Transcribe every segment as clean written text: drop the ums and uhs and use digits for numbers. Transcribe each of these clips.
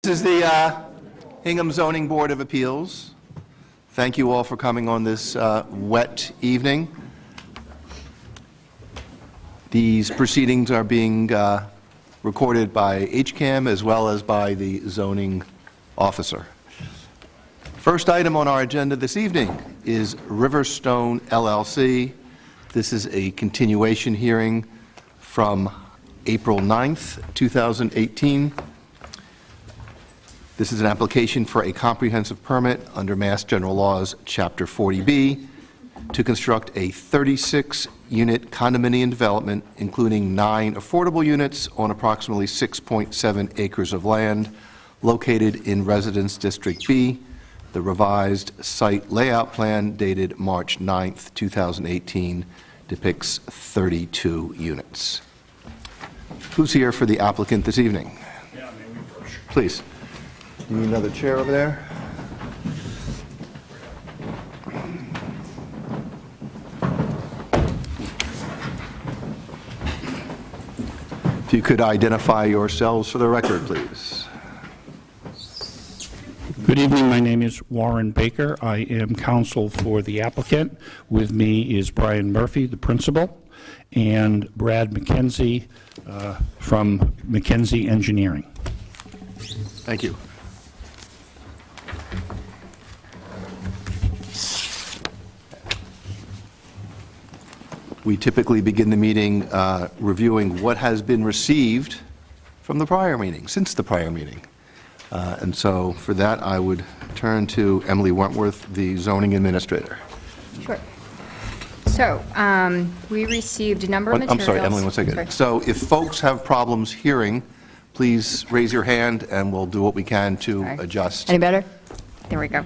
This is the Hingham Zoning Board of Appeals. Thank you all for coming on this wet evening. These proceedings are being recorded by HCAM as well as by the zoning officer. First item on our agenda this evening is Riverstone LLC. This is a continuation hearing from April 9th, 2018. This is an application for a comprehensive permit under Mass General Laws, Chapter 40B, to construct a 36-unit condominium development, including 9 affordable units on approximately 6.7 acres of land, located in Residence District B. The revised site layout plan, dated March 9th, 2018, depicts 32 units. Who's here for the applicant this evening? Yeah, maybe first. Please. You need another chair over there? If you could identify yourselves for the record, please. Good evening. My name is Warren Baker. I am counsel for the applicant. With me is Brian Murphy, the principal, and Brad McKenzie from McKenzie Engineering. Thank you. We typically begin the meeting reviewing what has been received from the prior meeting, since the prior meeting. And so for that, I would turn to Emily Wentworth, the zoning administrator. Sure. So we received a number of materials. I'm sorry, Emily, one second. Sorry. So if folks have problems hearing, please raise your hand and we'll do what we can to adjust. Any better? There we go.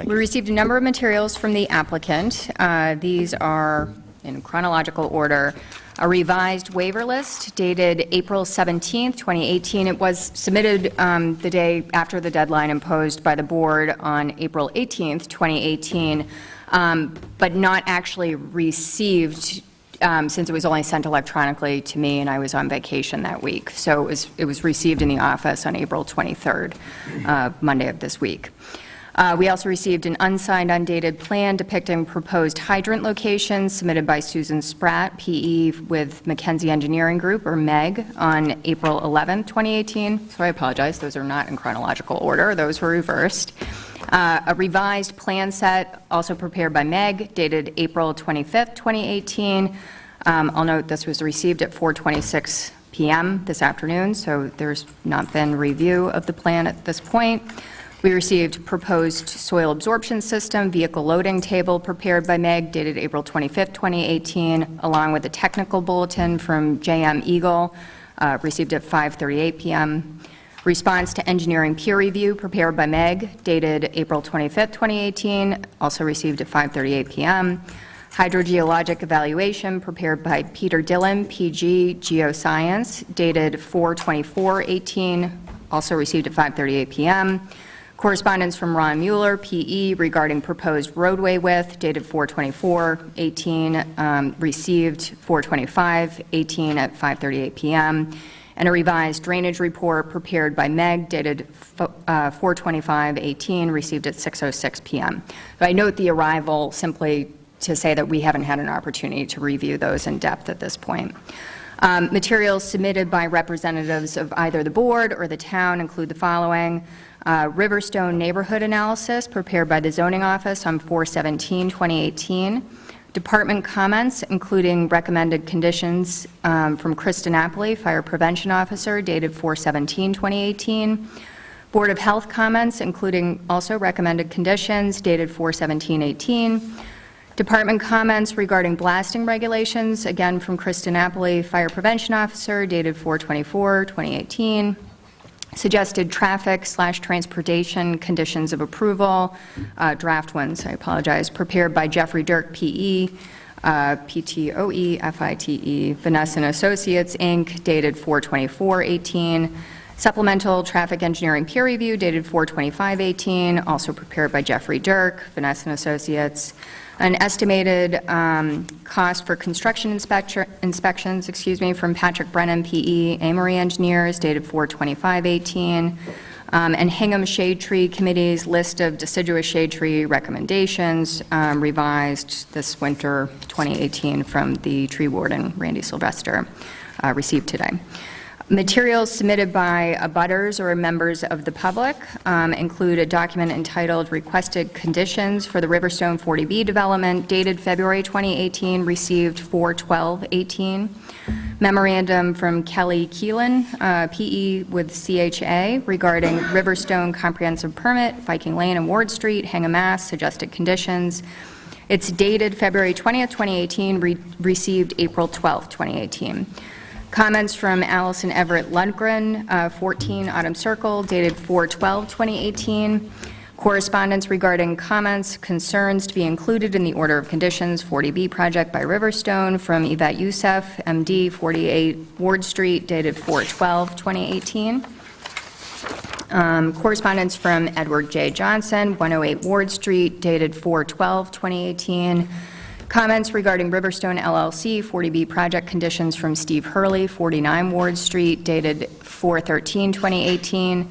We received a number of materials from the applicant. These are, in chronological order, a revised waiver list dated April 17th, 2018. It was submitted the day after the deadline imposed by the board on April 18th, 2018, but not actually received since it was only sent electronically to me and I was on vacation that week. So it was received in the office on April 23rd, Monday of this week. We also received an unsigned, undated plan depicting proposed hydrant locations submitted by Susan Spratt, PE, with McKenzie Engineering Group, or MEG, on April 11, 2018. So I apologize, those are not in chronological order. Those were reversed. A revised plan set, also prepared by MEG, dated April 25th, 2018. I'll note this was received at 4:26 p.m. this afternoon, so there's not been review of the plan at this point. We received proposed soil absorption system, vehicle loading table prepared by MEG, dated April 25th, 2018, along with a technical bulletin from JM Eagle, received at 5:38 p.m. Response to engineering peer review prepared by MEG, dated April 25th, 2018, also received at 5:38 p.m. Hydrogeologic evaluation prepared by Peter Dillon, PG Geoscience, dated 4/24/18, also received at 5:38 p.m. Correspondence from Ron Mueller, PE, regarding proposed roadway width, dated 4/24/18, received 4/25/18 at 5:38 p.m., and a revised drainage report prepared by MEG, dated 4/25/18, received at 6:06 p.m. I note the arrival simply to say that we haven't had an opportunity to review those in depth at this point. Materials submitted by representatives of either the board or the town include the following. Riverstone neighborhood analysis prepared by the zoning office on 4/17/2018. Department comments, including recommended conditions from Kristen Napoli, fire prevention officer, dated 4/17/2018. Board of Health comments, including also recommended conditions, dated 4/17/18. Department comments regarding blasting regulations, again from Kristen Napoli, fire prevention officer, dated 4/24/2018. Suggested traffic/transportation conditions of approval, draft ones, I apologize, prepared by Jeffrey Dirk, PE, PTOE, FITE, Vanessa and Associates, Inc., dated 4/24/18. Supplemental traffic engineering peer review dated 4/25/18, also prepared by Jeffrey Dirk, Vanessa and Associates. An estimated cost for construction inspections, from Patrick Brennan, PE, Amory Engineers, dated 4/25/18. And Hingham Shade Tree Committee's list of deciduous shade tree recommendations, revised this winter 2018 from the tree warden, Randy Sylvester, received today. Materials submitted by abutters or members of the public include a document entitled Requested Conditions for the Riverstone 40B Development, dated February 2018, received 4/12/18. Memorandum from Kelly Keelan, PE with CHA, regarding Riverstone Comprehensive Permit, Viking Lane and Ward Street, Hingham, Mass., suggested conditions. It's dated February 20th, 2018, received April 12th, 2018. Comments from Allison Everett Lundgren, 14 Autumn Circle, dated 4/12/2018. Correspondence regarding comments, concerns to be included in the order of conditions, 40B project by Riverstone, from Yvette Youssef, MD, 48 Ward Street, dated 4/12/2018. Correspondence from Edward J. Johnson, 108 Ward Street, dated 4/12/2018. Comments regarding Riverstone LLC 40B project conditions from Steve Hurley, 49 Ward Street, dated 4/13/2018.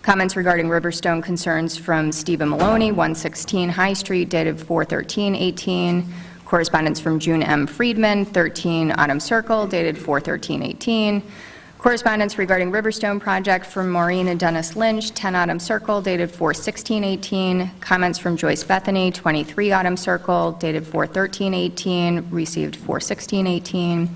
Comments regarding Riverstone concerns from Stephen Maloney, 116 High Street, dated 4/13/18. Correspondence from June M. Friedman, 13 Autumn Circle, dated 4/13/18. Correspondence regarding Riverstone project from Maureen and Dennis Lynch, 10 Autumn Circle, dated 4/16/18. Comments from Joyce Bethany, 23 Autumn Circle, dated 4/13/18, received 4/16/18.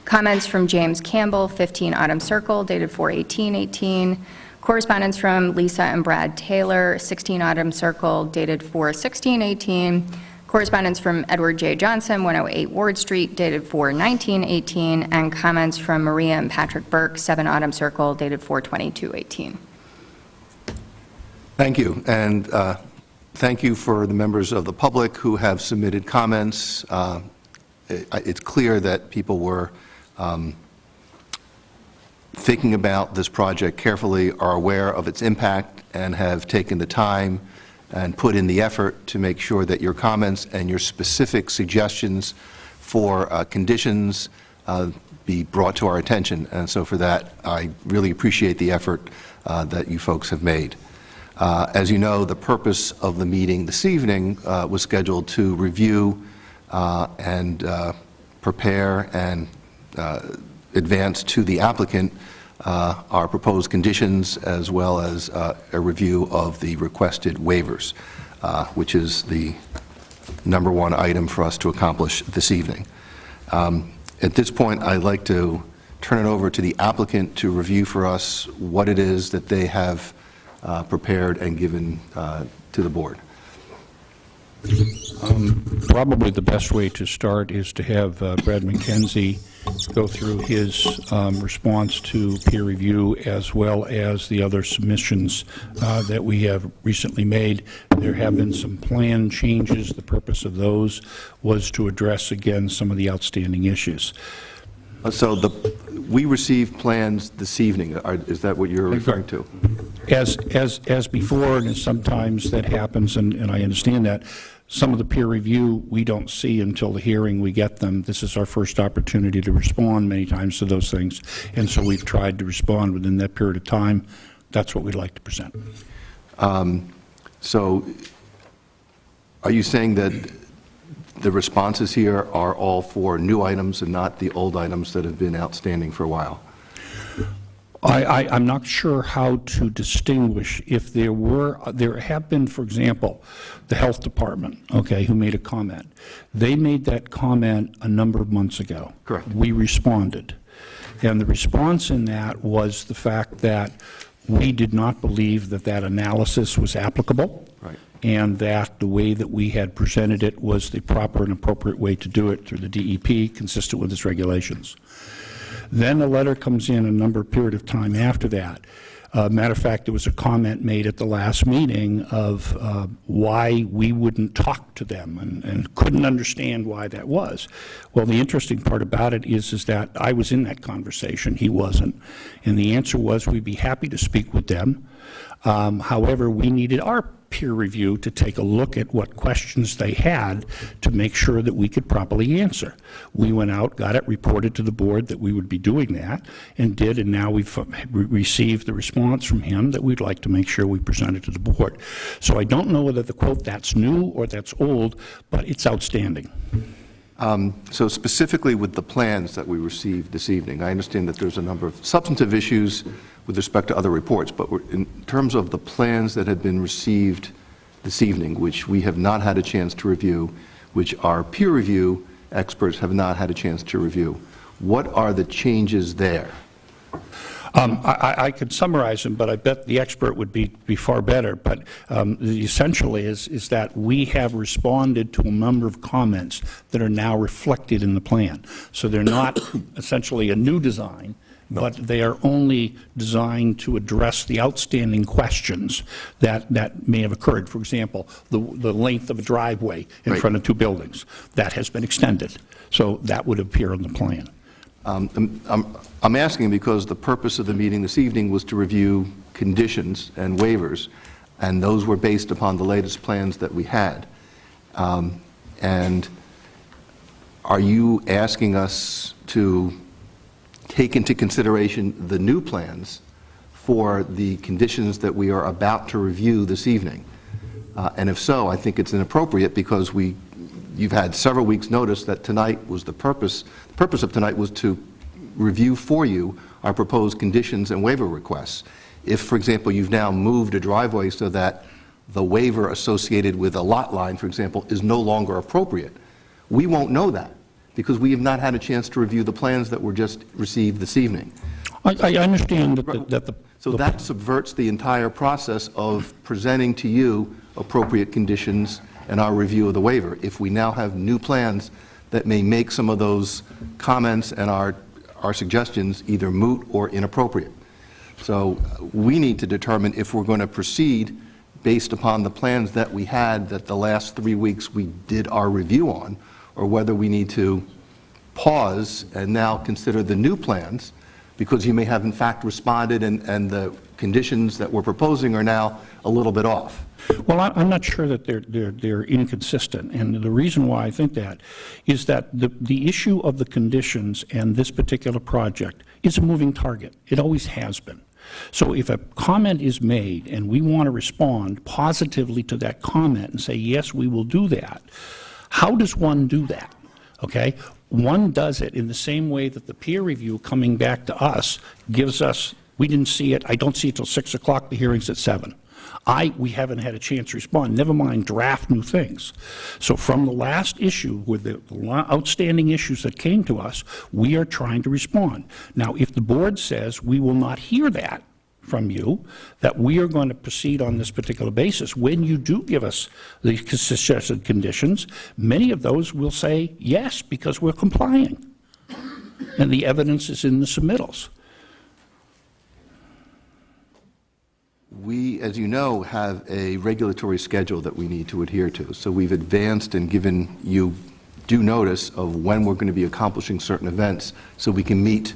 Comments from James Campbell, 15 Autumn Circle, dated 4/18/18. Correspondence from Lisa and Brad Taylor, 16 Autumn Circle, dated 4/16/18. Correspondence from Edward J. Johnson, 108 Ward Street, dated 4/19/18, and comments from Maria and Patrick Burke, 7 Autumn Circle, dated 4/22/18. Thank you, and thank you for the members of the public who have submitted comments. It's clear that people were thinking about this project carefully, are aware of its impact, and have taken the time and put in the effort to make sure that your comments and your specific suggestions for conditions be brought to our attention. And so for that, I really appreciate the effort that you folks have made. As you know, the purpose of the meeting this evening was scheduled to review and prepare and advance to the applicant our proposed conditions, as well as a review of the requested waivers, which is the number one item for us to accomplish this evening. At this point, I'd like to turn it over to the applicant to review for us what it is that they have prepared and given to the board. Probably the best way to start is to have Brad McKenzie go through his response to peer review, as well as the other submissions that we have recently made. There have been some plan changes. The purpose of those was to address, again, some of the outstanding issues. So we received plans this evening. Is that what you're referring to? As before, and sometimes that happens, and I understand that, some of the peer review we don't see until the hearing we get them. This is our first opportunity to respond many times to those things, and so we've tried to respond within that period of time. That's what we'd like to present. So are you saying that the responses here are all for new items and not the old items that have been outstanding for a while? I'm not sure how to distinguish. If there have been, for example, the health department, okay, who made a comment. They made that comment a number of months ago. Correct. We responded. And the response in that was the fact that we did not believe that that analysis was applicable. Right. And that the way that we had presented it was the proper and appropriate way to do it through the DEP, consistent with its regulations. Then a letter comes in a period of time after that, Matter of fact, there was a comment made at the last meeting of why we wouldn't talk to them and couldn't understand why that was. Well, the interesting part about it is that I was in that conversation, he wasn't, and the answer was we'd be happy to speak with them. However, we needed our peer review to take a look at what questions they had to make sure that we could properly answer. We went out, got it reported to the board that we would be doing that, and did, and now we've received the response from him that we'd like to make sure we present it to the board. So I don't know whether the quote that's new or that's old, but it's outstanding. So specifically with the plans that we received this evening, I understand that there's a number of substantive issues with respect to other reports, but in terms of the plans that have been received this evening, which we have not had a chance to review, which our peer review experts have not had a chance to review, what are the changes there? I could summarize them, but I bet the expert would be far better. But the essential is that we have responded to a number of comments that are now reflected in the plan. So they're not essentially a new design, but they are only designed to address the outstanding questions that may have occurred. For example, the length of a driveway in front of two buildings. That has been extended. So that would appear on the plan. I'm asking because the purpose of the meeting this evening was to review conditions and waivers, and those were based upon the latest plans that we had. And are you asking us to take into consideration the new plans for the conditions that we are about to review this evening? And if so, I think it's inappropriate because you've had several weeks' notice that tonight was the purpose of tonight was to review for you our proposed conditions and waiver requests. If, for example, you've now moved a driveway so that the waiver associated with a lot line, for example, is no longer appropriate, we won't know that because we have not had a chance to review the plans that were just received this evening. I understand that So that subverts the entire process of presenting to you appropriate conditions and our review of the waiver. If we now have new plans that may make some of those comments and our suggestions either moot or inappropriate. So we need to determine if we're going to proceed based upon the plans that we had that the last 3 weeks we did our review on, or whether we need to pause and now consider the new plans because you may have in fact responded and the conditions that we're proposing are now a little bit off. Well, I'm not sure that they're inconsistent, and the reason why I think that is that the issue of the conditions and this particular project is a moving target. It always has been. So if a comment is made and we want to respond positively to that comment and say, yes, we will do that, how does one do that? Okay? One does it in the same way that the peer review coming back to us gives us, we didn't see it, I don't see it till 6 o'clock, the hearing's at 7. We haven't had a chance to respond, never mind draft new things. So from the last issue, with the outstanding issues that came to us, we are trying to respond. Now, if the board says we will not hear that from you, that we are going to proceed on this particular basis, when you do give us the suggested conditions, many of those will say yes, because we're complying. And the evidence is in the submittals. We, as you know, have a regulatory schedule that we need to adhere to. So we've advanced and given you due notice of when we're going to be accomplishing certain events so we can meet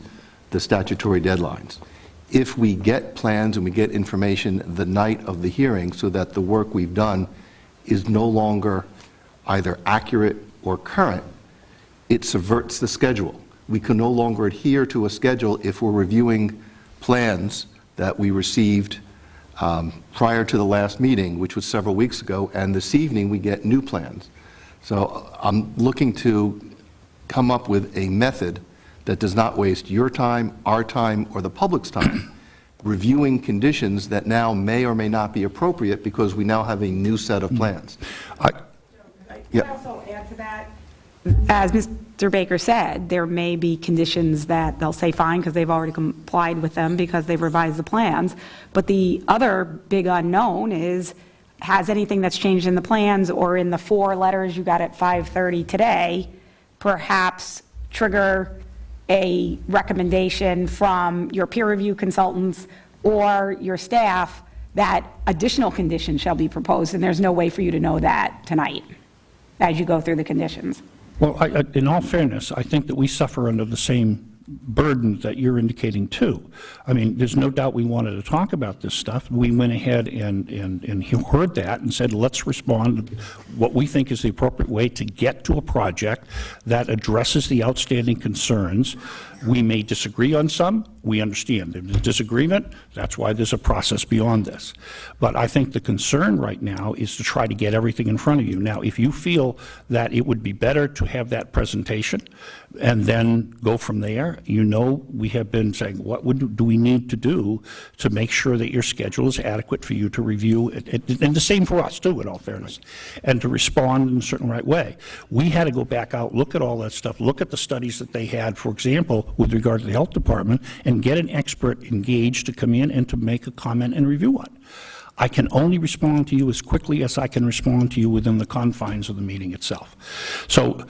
the statutory deadlines. If we get plans and we get information the night of the hearing so that the work we've done is no longer either accurate or current, it subverts the schedule. We can no longer adhere to a schedule if we're reviewing plans that we received prior to the last meeting, which was several weeks ago, and this evening we get new plans. So I'm looking to come up with a method that does not waste your time, our time, or the public's time, reviewing conditions that now may or may not be appropriate because we now have a new set of plans. Can I also add to that? As Mr. Baker said, there may be conditions that they'll say fine because they've already complied with them because they've revised the plans. But the other big unknown is, has anything that's changed in the plans or in the 4 letters you got at 5:30 today perhaps trigger a recommendation from your peer review consultants or your staff that additional conditions shall be proposed, and there's no way for you to know that tonight as you go through the conditions. Well, in all fairness, I think that we suffer under the same burden that you're indicating too. I mean, there's no doubt we wanted to talk about this stuff. We went ahead and heard that and said, let's respond to what we think is the appropriate way to get to a project that addresses the outstanding concerns. We may disagree on some. We understand there's a disagreement. That's why there's a process beyond this. But I think the concern right now is to try to get everything in front of you. Now, if you feel that it would be better to have that presentation and then go from there, you know, we have been saying, what do we need to do to make sure that your schedule is adequate for you to review, and the same for us too, in all fairness, and to respond in a certain right way. We had to go back out, look at all that stuff, look at the studies that they had, for example, with regard to the health department, and get an expert engaged to come in and to make a comment and review on. I can only respond to you as quickly as I can respond to you within the confines of the meeting itself. So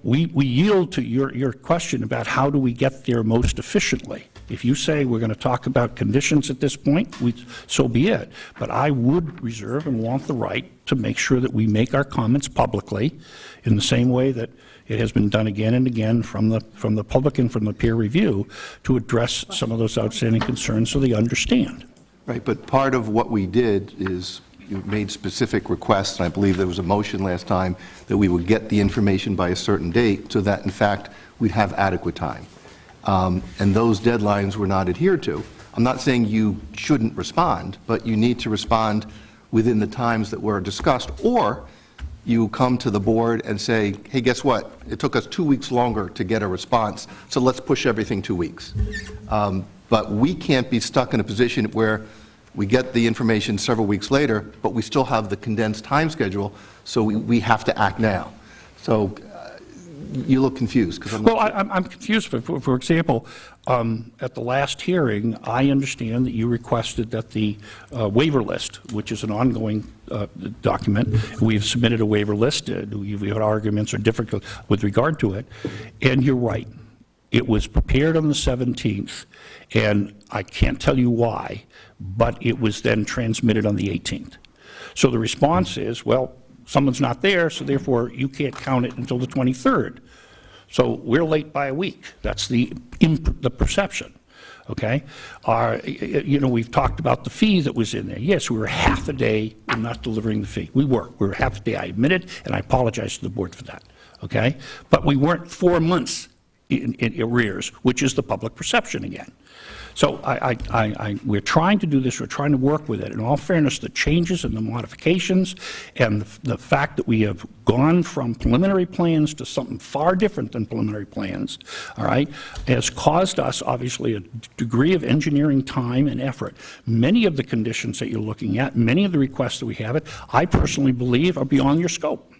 we yield to your question about how do we get there most efficiently. If you say we're going to talk about conditions at this point, so be it. But I would reserve and want the right to make sure that we make our comments publicly in the same way that it has been done again and again from the public and from the peer review to address some of those outstanding concerns so they understand. Right, but part of what we did is you made specific requests, and I believe there was a motion last time that we would get the information by a certain date so that, in fact, we'd have adequate time. And those deadlines were not adhered to. I'm not saying you shouldn't respond, but you need to respond within the times that were discussed, or you come to the board and say, hey, guess what? It took us 2 weeks longer to get a response, so let's push everything 2 weeks. But we can't be stuck in a position where we get the information several weeks later, but we still have the condensed time schedule, so we have to act now. So you look confused. Well, I'm confused. For example, at the last hearing, I understand that you requested that the waiver list, which is an ongoing document, we've submitted a waiver list. We've had arguments or difficult with regard to it, and you're right. It was prepared on the 17th, and I can't tell you why, but it was then transmitted on the 18th. So the response is, well, someone's not there, so therefore you can't count it until the 23rd. So we're late by a week. That's the perception, okay? You know, we've talked about the fee that was in there. Yes, we were half a day in not delivering the fee. We were half a day, I admit it, and I apologize to the board for that, okay? But we weren't 4 months in arrears, which is the public perception again. So we're trying to do this, we're trying to work with it. In all fairness, the changes and the modifications and the fact that we have gone from preliminary plans to something far different than preliminary plans, all right, has caused us, obviously, a degree of engineering time and effort. Many of the conditions that you're looking at, many of the requests that we have, I personally believe are beyond your scope.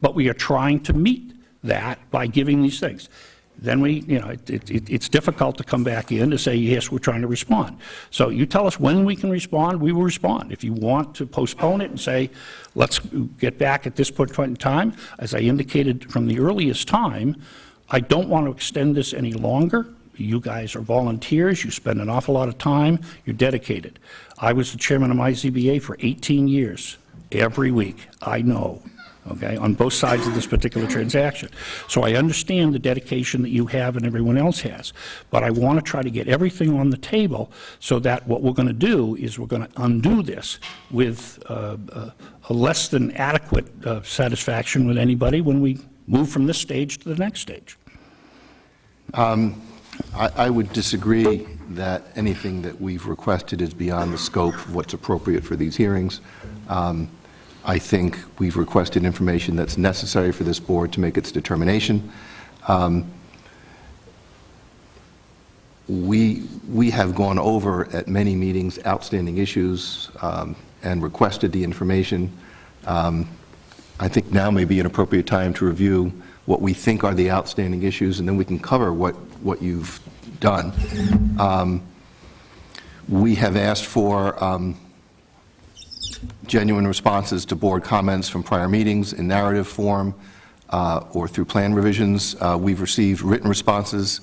But we are trying to meet that by giving these things. Then it's difficult to come back in to say, yes, we're trying to respond. So you tell us when we can respond, we will respond. If you want to postpone it and say, let's get back at this point in time, as I indicated from the earliest time, I don't want to extend this any longer. You guys are volunteers, you spend an awful lot of time, you're dedicated. I was the chairman of my ZBA for 18 years, every week, I know. Okay, on both sides of this particular transaction. So I understand the dedication that you have and everyone else has, but I want to try to get everything on the table so that what we're going to do is we're going to undo this with a less than adequate satisfaction with anybody when we move from this stage to the next stage. I would disagree that anything that we've requested is beyond the scope of what's appropriate for these hearings. I think we've requested information that's necessary for this board to make its determination. We have gone over at many meetings outstanding issues and requested the information. I think now may be an appropriate time to review what we think are the outstanding issues, and then we can cover what you've done. We have asked for genuine responses to board comments from prior meetings in narrative form or through plan revisions. We've received written responses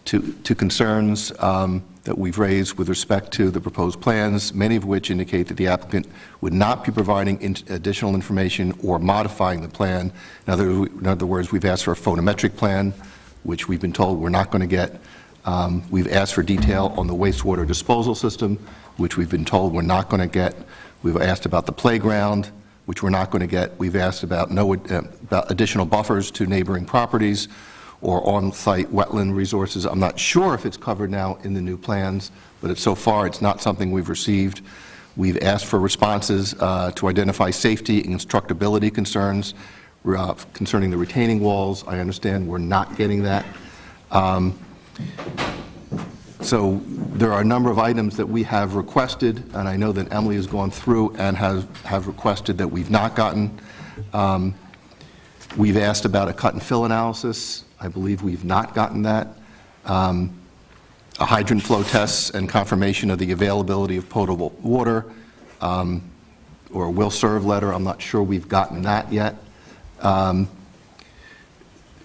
to concerns that that we've raised with respect to the proposed plans, many of which indicate that the applicant would not be providing additional information or modifying the plan. In other words, we've asked for a photometric plan, which we've been told we're not going to get. We've asked for detail on the wastewater disposal system, which we've been told we're not going to get. We've asked about the playground, which we're not going to get. We've asked about about additional buffers to neighboring properties or on-site wetland resources. I'm not sure if it's covered now in the new plans, but so far it's not something we've received. We've asked for responses to identify safety and constructability concerns concerning the retaining walls. I understand we're not getting that. So there are a number of items that we have requested, and I know that Emily has gone through and have requested that we've not gotten. We've asked about a cut and fill analysis. I believe we've not gotten that. A hydrant flow tests and confirmation of the availability of potable water, or a will serve letter. I'm not sure we've gotten that yet.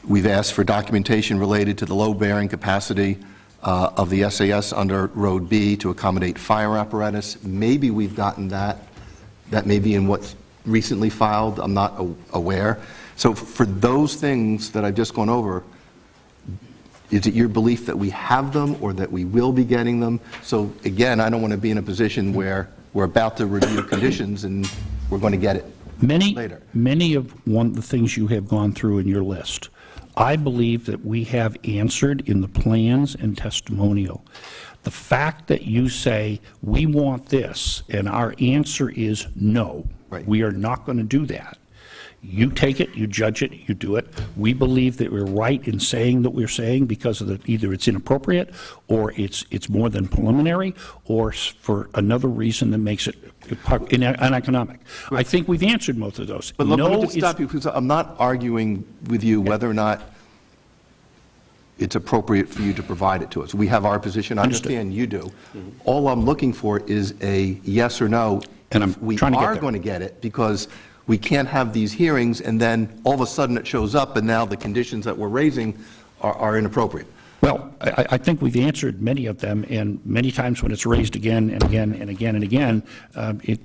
We've asked for documentation related to the load-bearing capacity of the SAS under Road B to accommodate fire apparatus. Maybe we've gotten that. That may be in what's recently filed. I'm not aware. So for those things that I've just gone over, is it your belief that we have them or that we will be getting them? So again, I don't want to be in a position where we're about to review conditions and we're going to get it later. Many of the things you have gone through in your list, I believe that we have answered in the plans and testimonial. The fact that you say, we want this, and our answer is no, right. We are not going to do that. You take it, you judge it, you do it. We believe that we're right in saying that we're saying because of either it's inappropriate or it's more than preliminary or for another reason that makes it uneconomic. I think we've answered most of those. But look, let me just stop you because I'm not arguing with you whether or not it's appropriate for you to provide it to us. We have our position. I understand you do. All I'm looking for is a yes or no. And I'm we trying to get are there. going to get it because we can't have these hearings and then all of a sudden it shows up and now the conditions that we're raising are inappropriate. Well, I think we've answered many of them, and many times when it's raised again and again and again and again, it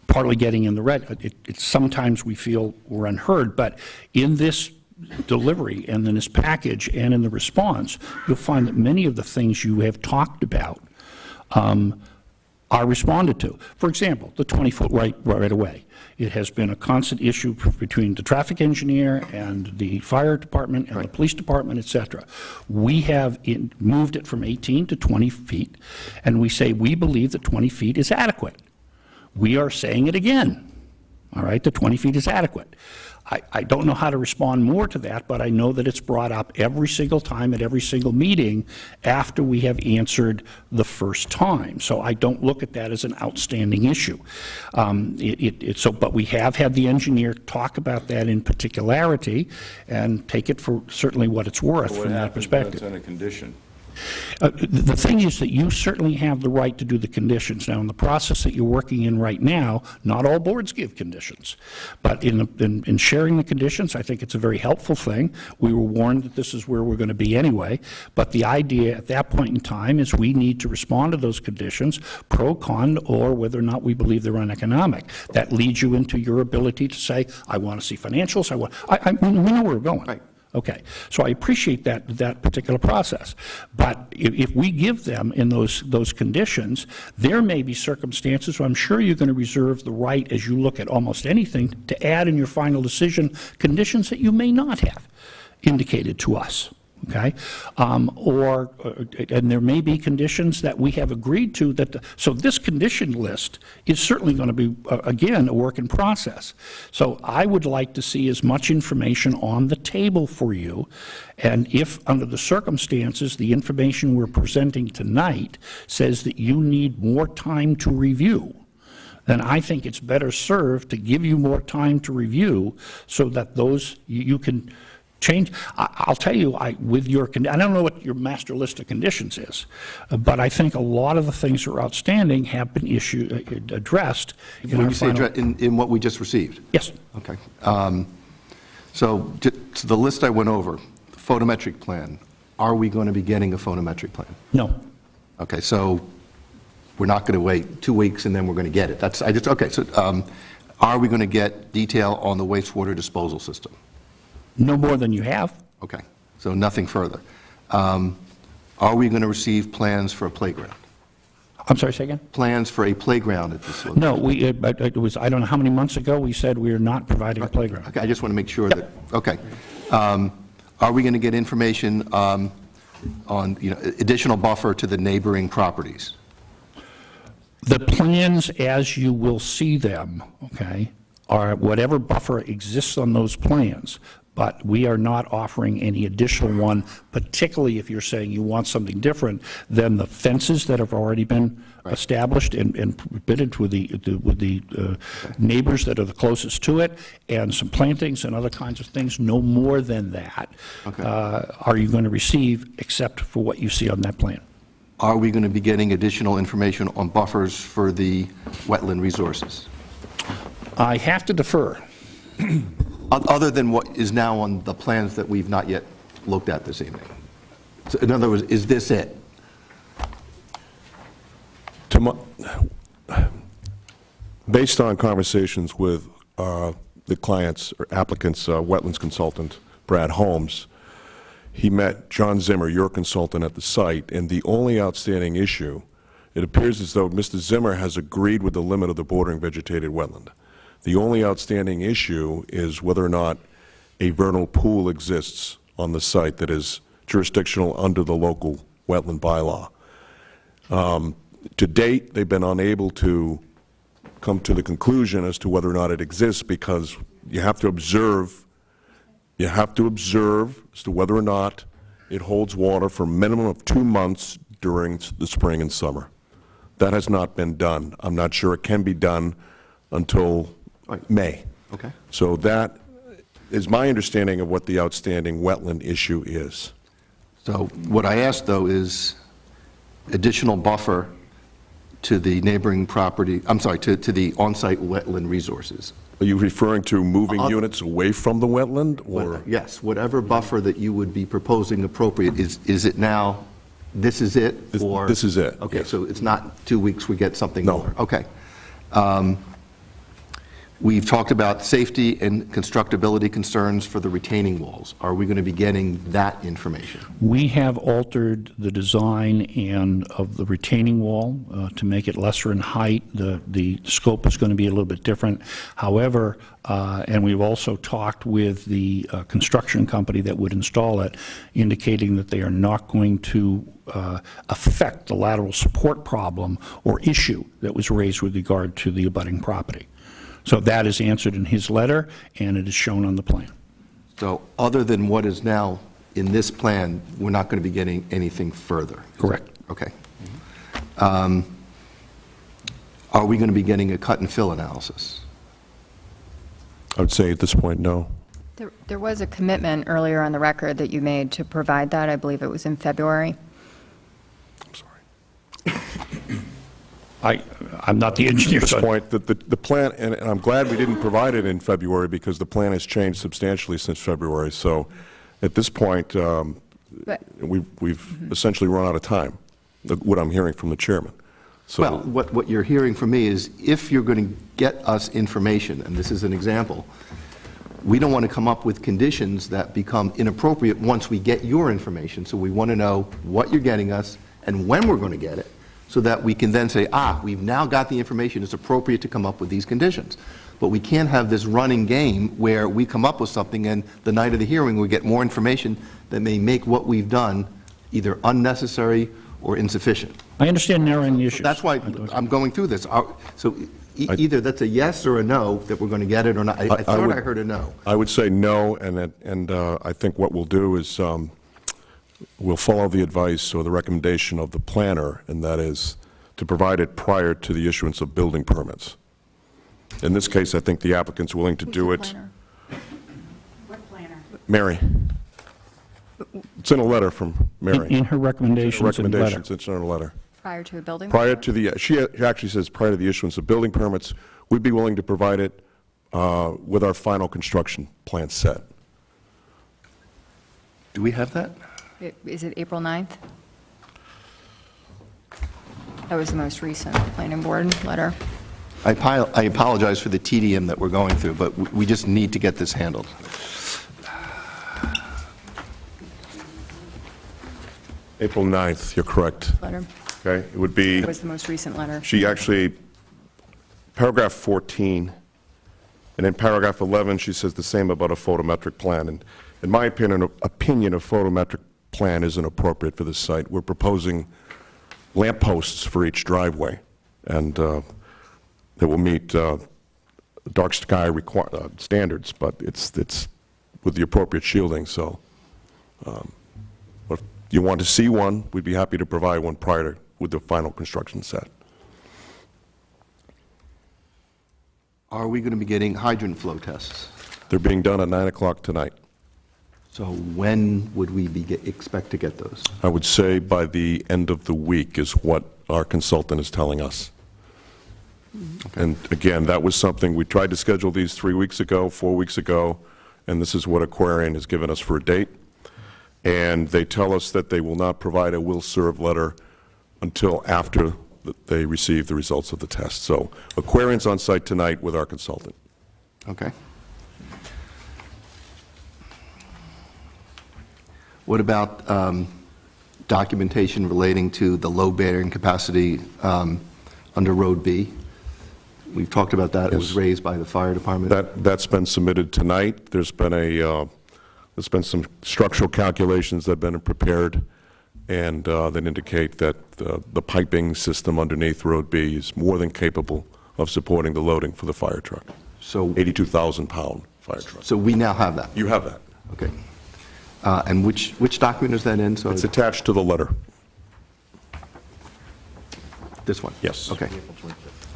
partly getting in the red, sometimes we feel we're unheard, but in this delivery and in this package and in the response, you'll find that many of the things you have talked about are responded to. For example, the 20-foot right away. It has been a constant issue between the traffic engineer and the fire department and the police department, et cetera. We have moved it from 18 to 20 feet, and we say we believe that 20 feet is adequate. We are saying it again, all right, that 20 feet is adequate. I don't know how to respond more to that, but I know that it's brought up every single time at every single meeting after we have answered the first time. So I don't look at that as an outstanding issue. But we have had the engineer talk about that in particularity and take it for certainly what it's worth from that perspective. What happens when it's in a condition? The thing is that you certainly have the right to do the conditions. Now, in the process that you're working in right now, not all boards give conditions. But in sharing the conditions, I think it's a very helpful thing. We were warned that this is where we're going to be anyway. But the idea at that point in time is we need to respond to those conditions, pro, con, or whether or not we believe they're uneconomic. That leads you into your ability to say, I want to see financials. We know where we're going. Right. Okay, so I appreciate that particular process. But if we give them in those conditions, there may be circumstances where I'm sure you're going to reserve the right, as you look at almost anything, to add in your final decision conditions that you may not have indicated to us. Okay, and there may be conditions that we have agreed to so this condition list is certainly going to be, again, a work in process. So I would like to see as much information on the table for you, and if under the circumstances the information we're presenting tonight says that you need more time to review, then I think it's better served to give you more time to review so that those you can change. I'll tell you, I don't know what your master list of conditions is, but I think a lot of the things that are outstanding have been addressed in When our you say final. in what we just received? Yes. Okay. So the list I went over, the photometric plan, are we going to be getting a photometric plan? No. Okay, so we're not going to wait 2 weeks and then we're going to get it. Okay, so are we going to get detail on the wastewater disposal system? No more than you have. Okay, so nothing further. Are we going to receive plans for a playground? I'm sorry, say again? Plans for a playground at this location? No, it was, I don't know how many months ago, we said we are not providing a playground. Okay, I just want to make sure that, okay. Are we going to get information on, additional buffer to the neighboring properties? The plans, as you will see them, okay, are whatever buffer exists on those plans, but we are not offering any additional one, particularly if you're saying you want something different than the fences that have already been established and permitted with the neighbors that are the closest to it, and some plantings and other kinds of things, no more than that are you going to receive except for what you see on that plan. Are we going to be getting additional information on buffers for the wetland resources? I have to defer. Other than what is now on the plans that we've not yet looked at this evening? So in other words, is this it? Based on conversations with the client's or applicant's wetlands consultant, Brad Holmes, he met John Zimmer, your consultant, at the site, and the only outstanding issue, it appears as though Mr. Zimmer has agreed with the limit of the bordering vegetated wetland. The only outstanding issue is whether or not a vernal pool exists on the site that is jurisdictional under the local wetland bylaw. To date, they've been unable to come to the conclusion as to whether or not it exists because you have to observe as to whether or not it holds water for a minimum of 2 months during the spring and summer. That has not been done. I'm not sure it can be done until May. Okay. So that is my understanding of what the outstanding wetland issue is. So what I asked, though, is additional buffer to the neighboring property, I'm sorry, to the on-site wetland resources. Are you referring to moving units away from the wetland, or? Yes, whatever buffer that you would be proposing appropriate, is it now, this is it, or? This is it, Okay, yes. so it's not 2 weeks, we get something No. more? Okay. We've talked about safety and constructability concerns for the retaining walls. Are we going to be getting that information? We have altered the design of the retaining wall to make it lesser in height. The scope is going to be a little bit different. However, and we've also talked with the construction company that would install it, indicating that they are not going to affect the lateral support problem or issue that was raised with regard to the abutting property. So that is answered in his letter, and it is shown on the plan. So other than what is now in this plan, we're not going to be getting anything further? Correct. Okay. Are we going to be getting a cut and fill analysis? I would say at this point, no. There was a commitment earlier on the record that you made to provide that. I believe it was in February. I'm sorry. I'm not the engineer, At this so point, the plan, and I'm glad we didn't provide it in February because the plan has changed substantially since February. So at this point, we've essentially run out of time, what I'm hearing from the chairman. So, Well, what you're hearing from me is if you're going to get us information, and this is an example, we don't want to come up with conditions that become inappropriate once we get your information. So we want to know what you're getting us and when we're going to get it, so that we can then say, we've now got the information, it's appropriate to come up with these conditions. But we can't have this running game where we come up with something and the night of the hearing we get more information that may make what we've done either unnecessary or insufficient. I understand narrowing the issues. That's why I'm going through this. So either that's a yes or a no, that we're going to get it or not. I thought I heard a no. I would say no, and I think what we'll do is we'll follow the advice or the recommendation of the planner, and that is to provide it prior to the issuance of building permits. In this case, I think the applicant's willing to do it. What planner? Mary. It's in a letter from Mary. In her recommendations and letter. Recommendations, it's in a letter. Prior to a building? Prior to the, she actually says prior to the issuance of building permits, we'd be willing to provide it with our final construction plan set. Do we have that? Is it April 9th? That was the most recent planning board letter. I apologize for the tedium that we're going through, but we just need to get this handled. April 9th, you're correct. Letter. Okay, it would be, That was the most recent letter. she actually, paragraph 14, and in paragraph 11, she says the same about a photometric plan. And in my opinion, a photometric plan isn't appropriate for this site. We're proposing lamp posts for each driveway, and that will meet dark sky standards, but it's with the appropriate shielding, so if you want to see one, we'd be happy to provide one prior to, with the final construction set. Are we going to be getting hydrant flow tests? They're being done at 9 o'clock tonight. So when would we expect to get those? I would say by the end of the week is what our consultant is telling us. And again, that was something, we tried to schedule these 3 weeks ago, 4 weeks ago, and this is what Aquarian has given us for a date. And they tell us that they will not provide a will serve letter until after they receive the results of the test. So Aquarian's on site tonight with our consultant. Okay. What about documentation relating to the load bearing capacity under Road B? We've talked about that. It was Yes. raised by the fire department. That's been submitted tonight. There's been some structural calculations that have been prepared, and that indicate that the piping system underneath Road B is more than capable of supporting the loading for the fire truck. So 82,000-pound fire truck. So we now have that. You have that. Okay. And which document is that in? So It's attached to the letter. this one? Yes. Okay.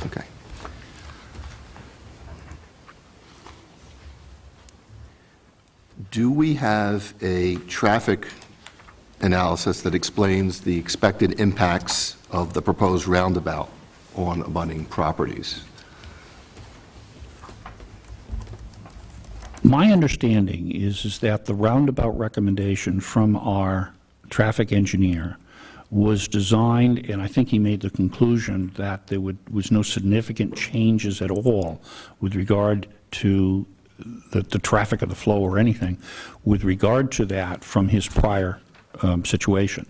Okay. Do we have a traffic analysis that explains the expected impacts of the proposed roundabout on abutting properties? My understanding is that the roundabout recommendation from our traffic engineer was designed, and I think he made the conclusion that there was no significant changes at all with regard to the traffic of the flow or anything with regard to that from his prior situation.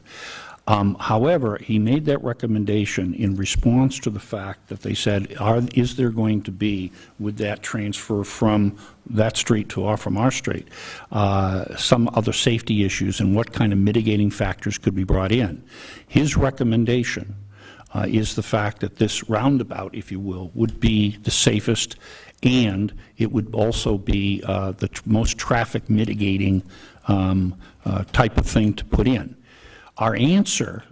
However, he made that recommendation in response to the fact that they said, is there going to be, with that transfer from that street to from our street, some other safety issues, and what kind of mitigating factors could be brought in? His recommendation is the fact that this roundabout, if you will, would be the safest, and it would also be the most traffic mitigating type of thing to put in. Our answer,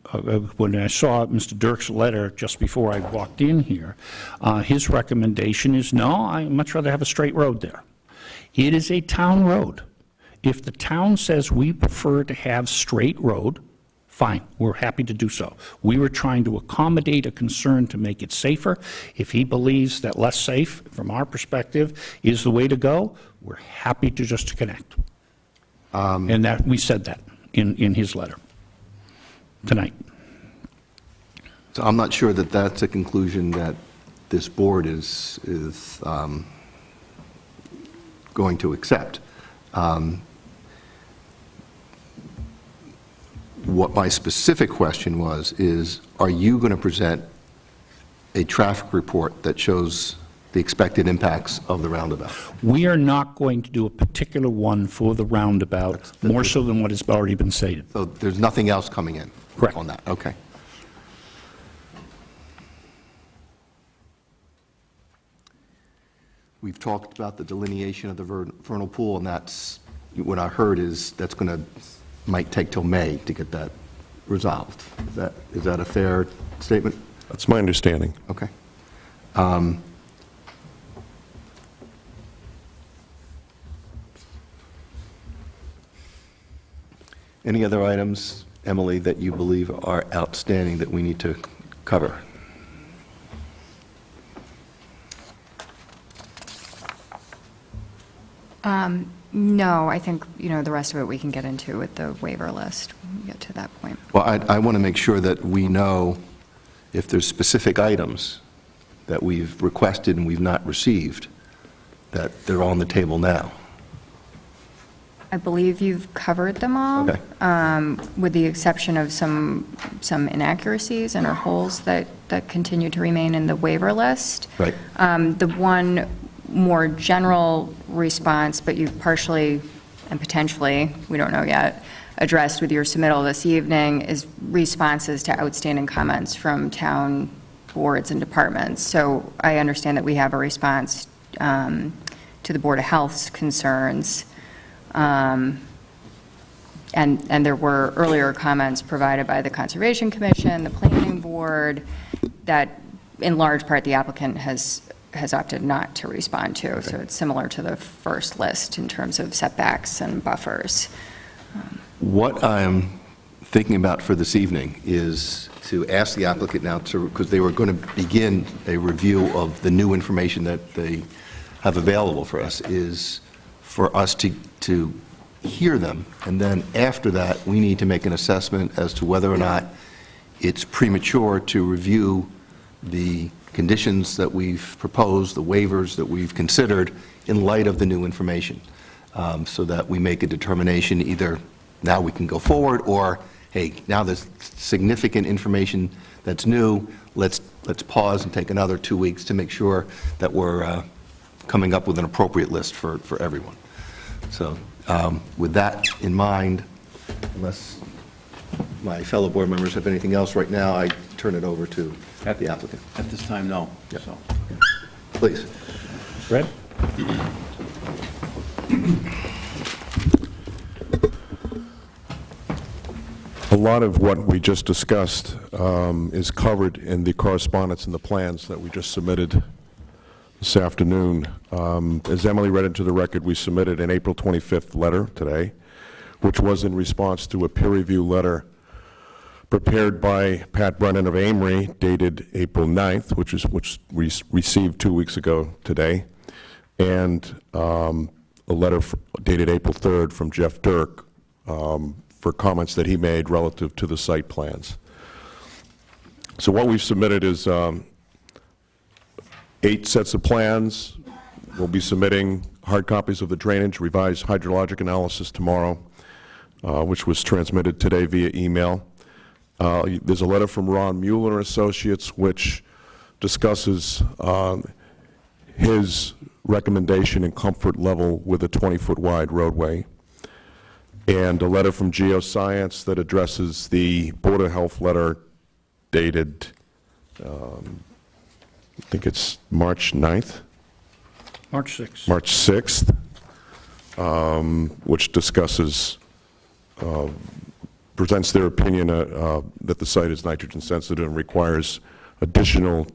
when I saw Mr. Dirk's letter just before I walked in here, his recommendation is, no, I'd much rather have a straight road there. It is a town road. If the town says we prefer to have straight road, fine, we're happy to do so. We were trying to accommodate a concern to make it safer. If he believes that less safe, from our perspective, is the way to go, we're happy to just connect. And that we said that in his letter tonight. So I'm not sure that that's a conclusion that this board is going to accept. What my specific question was is, are you going to present a traffic report that shows the expected impacts of the roundabout? We are not going to do a particular one for the roundabout, more so than what has already been stated. So there's nothing else coming in? Correct. On that, okay. We've talked about the delineation of the vernal pool, and that's, what I heard is that's going to, might take till May to get that resolved. Is that a fair statement? That's my understanding. Okay. Any other items, Emily, that you believe are outstanding that we need to cover? No, I think, the rest of it we can get into with the waiver list when we get to that point. Well, I want to make sure that we know if there's specific items that we've requested and we've not received, that they're on the table now. I believe you've covered them all. Okay. With the exception of some inaccuracies and or holes that continue to remain in the waiver list. Right. The one more general response, but you've partially and potentially, we don't know yet, addressed with your submittal this evening is responses to outstanding comments from town boards and departments. So I understand that we have a response to the Board of Health's concerns. And there were earlier comments provided by the Conservation Commission, the Planning Board, that in large part the applicant has opted not to respond to. So it's similar to the first list in terms of setbacks and buffers. What I'm thinking about for this evening is to ask the applicant now to, because they were going to begin a review of the new information that they have available for us, is for us to hear them, and then after that, we need to make an assessment as to whether or not it's premature to review the conditions that we've proposed, the waivers that we've considered in light of the new information, so that we make a determination either now we can go forward, or, hey, now there's significant information that's new, let's pause and take another 2 weeks to make sure that we're coming up with an appropriate list for everyone. So with that in mind, unless my fellow board members have anything else right now, I turn it over to the applicant. At this time, no. Yep. So, Please. Brad? A lot of what we just discussed is covered in the correspondence and the plans that we just submitted this afternoon. As Emily read into the record, we submitted an April 25th letter today, which was in response to a peer review letter prepared by Pat Brennan of Amory, dated April 9th, which we received 2 weeks ago today, and a letter dated April 3rd from Jeff Dirk for comments that he made relative to the site plans. So what we've submitted is 8 sets of plans. We'll be submitting hard copies of the drainage revised hydrologic analysis tomorrow, which was transmitted today via email. There's a letter from Ron Mueller Associates, which discusses his recommendation and comfort level with a 20-foot wide roadway, and a letter from Geoscience that addresses the Board of Health letter dated, I think it's March 9th? March 6th. March 6th, which discusses, presents their opinion that the site is nitrogen sensitive and requires additional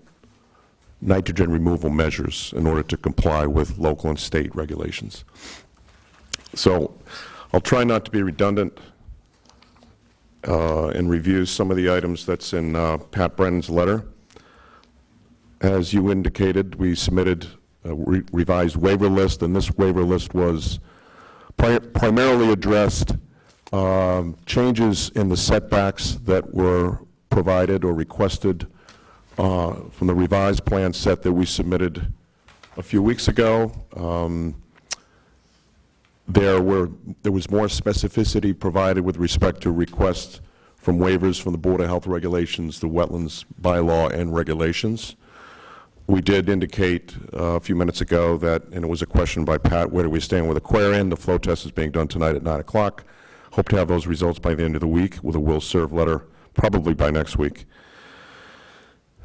nitrogen removal measures in order to comply with local and state regulations. So I'll try not to be redundant and review some of the items that's in Pat Brennan's letter. As you indicated, we submitted a revised waiver list, and this waiver list was primarily addressed changes in the setbacks that were provided or requested from the revised plan set that we submitted a few weeks ago. There was more specificity provided with respect to requests from waivers from the Board of Health regulations, the wetlands bylaw and regulations. We did indicate a few minutes ago that, and it was a question by Pat, where do we stand with Aquarian? The flow test is being done tonight at 9 o'clock. Hope to have those results by the end of the week with a will serve letter, probably by next week.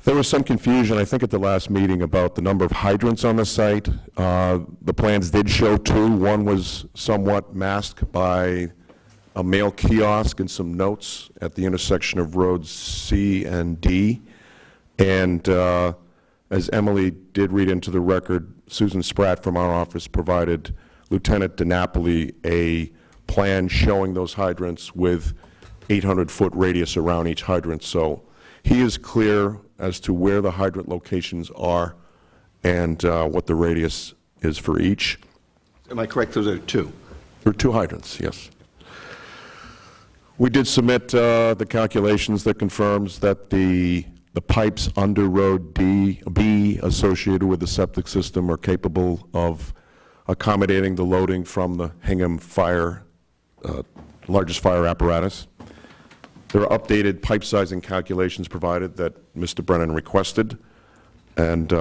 There was some confusion, I think, at the last meeting about the number of hydrants on the site. The plans did show 2. One was somewhat masked by a mail kiosk and some notes at the intersection of roads C and D. And as Emily did read into the record, Susan Spratt from our office provided Lieutenant DiNapoli a plan showing those hydrants with 800-foot radius around each hydrant. So he is clear as to where the hydrant locations are and what the radius is for each. Am I correct? Those are 2. There are 2 hydrants, yes. We did submit the calculations that confirms that the The pipes under Road B associated with the septic system are capable of accommodating the loading from the Hingham fire, largest fire apparatus. There are updated pipe sizing calculations provided that Mr. Brennan requested. And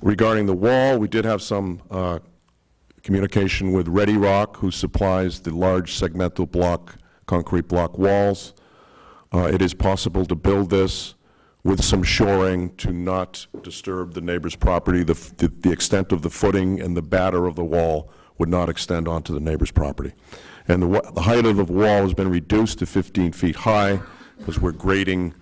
regarding the wall, we did have some communication with Ready Rock, who supplies the large segmental block, concrete block walls. It is possible to build this with some shoring to not disturb the neighbor's property. The extent of the footing and the batter of the wall would not extend onto the neighbor's property. And the height of the wall has been reduced to 15 feet high because we're grading,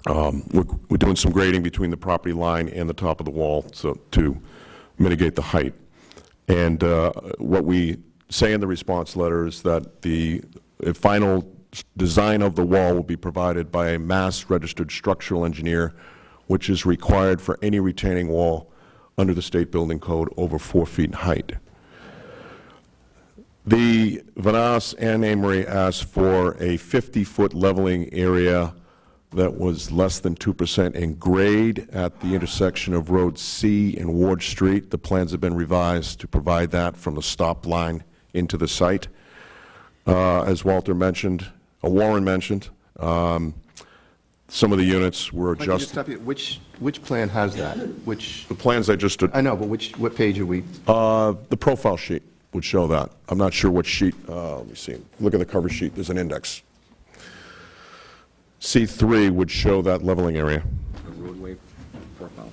we're doing some grading between the property line and the top of the wall so to mitigate the height. And what we say in the response letter is that the final design of the wall will be provided by a Mass-registered structural engineer, which is required for any retaining wall under the state building code over 4 feet in height. The Vanasse and Amory asked for a 50-foot leveling area that was less than 2% in grade at the intersection of Road C and Ward Street. The plans have been revised to provide that from the stop line into the site. As Walter mentioned, Warren mentioned, some of the units were Mike, can you just adjusted. stop you? Which plan has that? Which, The plans I just, I know, but what page are we? the profile sheet would show that. I'm not sure what sheet, let me see. Look at the cover sheet, there's an index. C3 would show that leveling area. Roadway profile.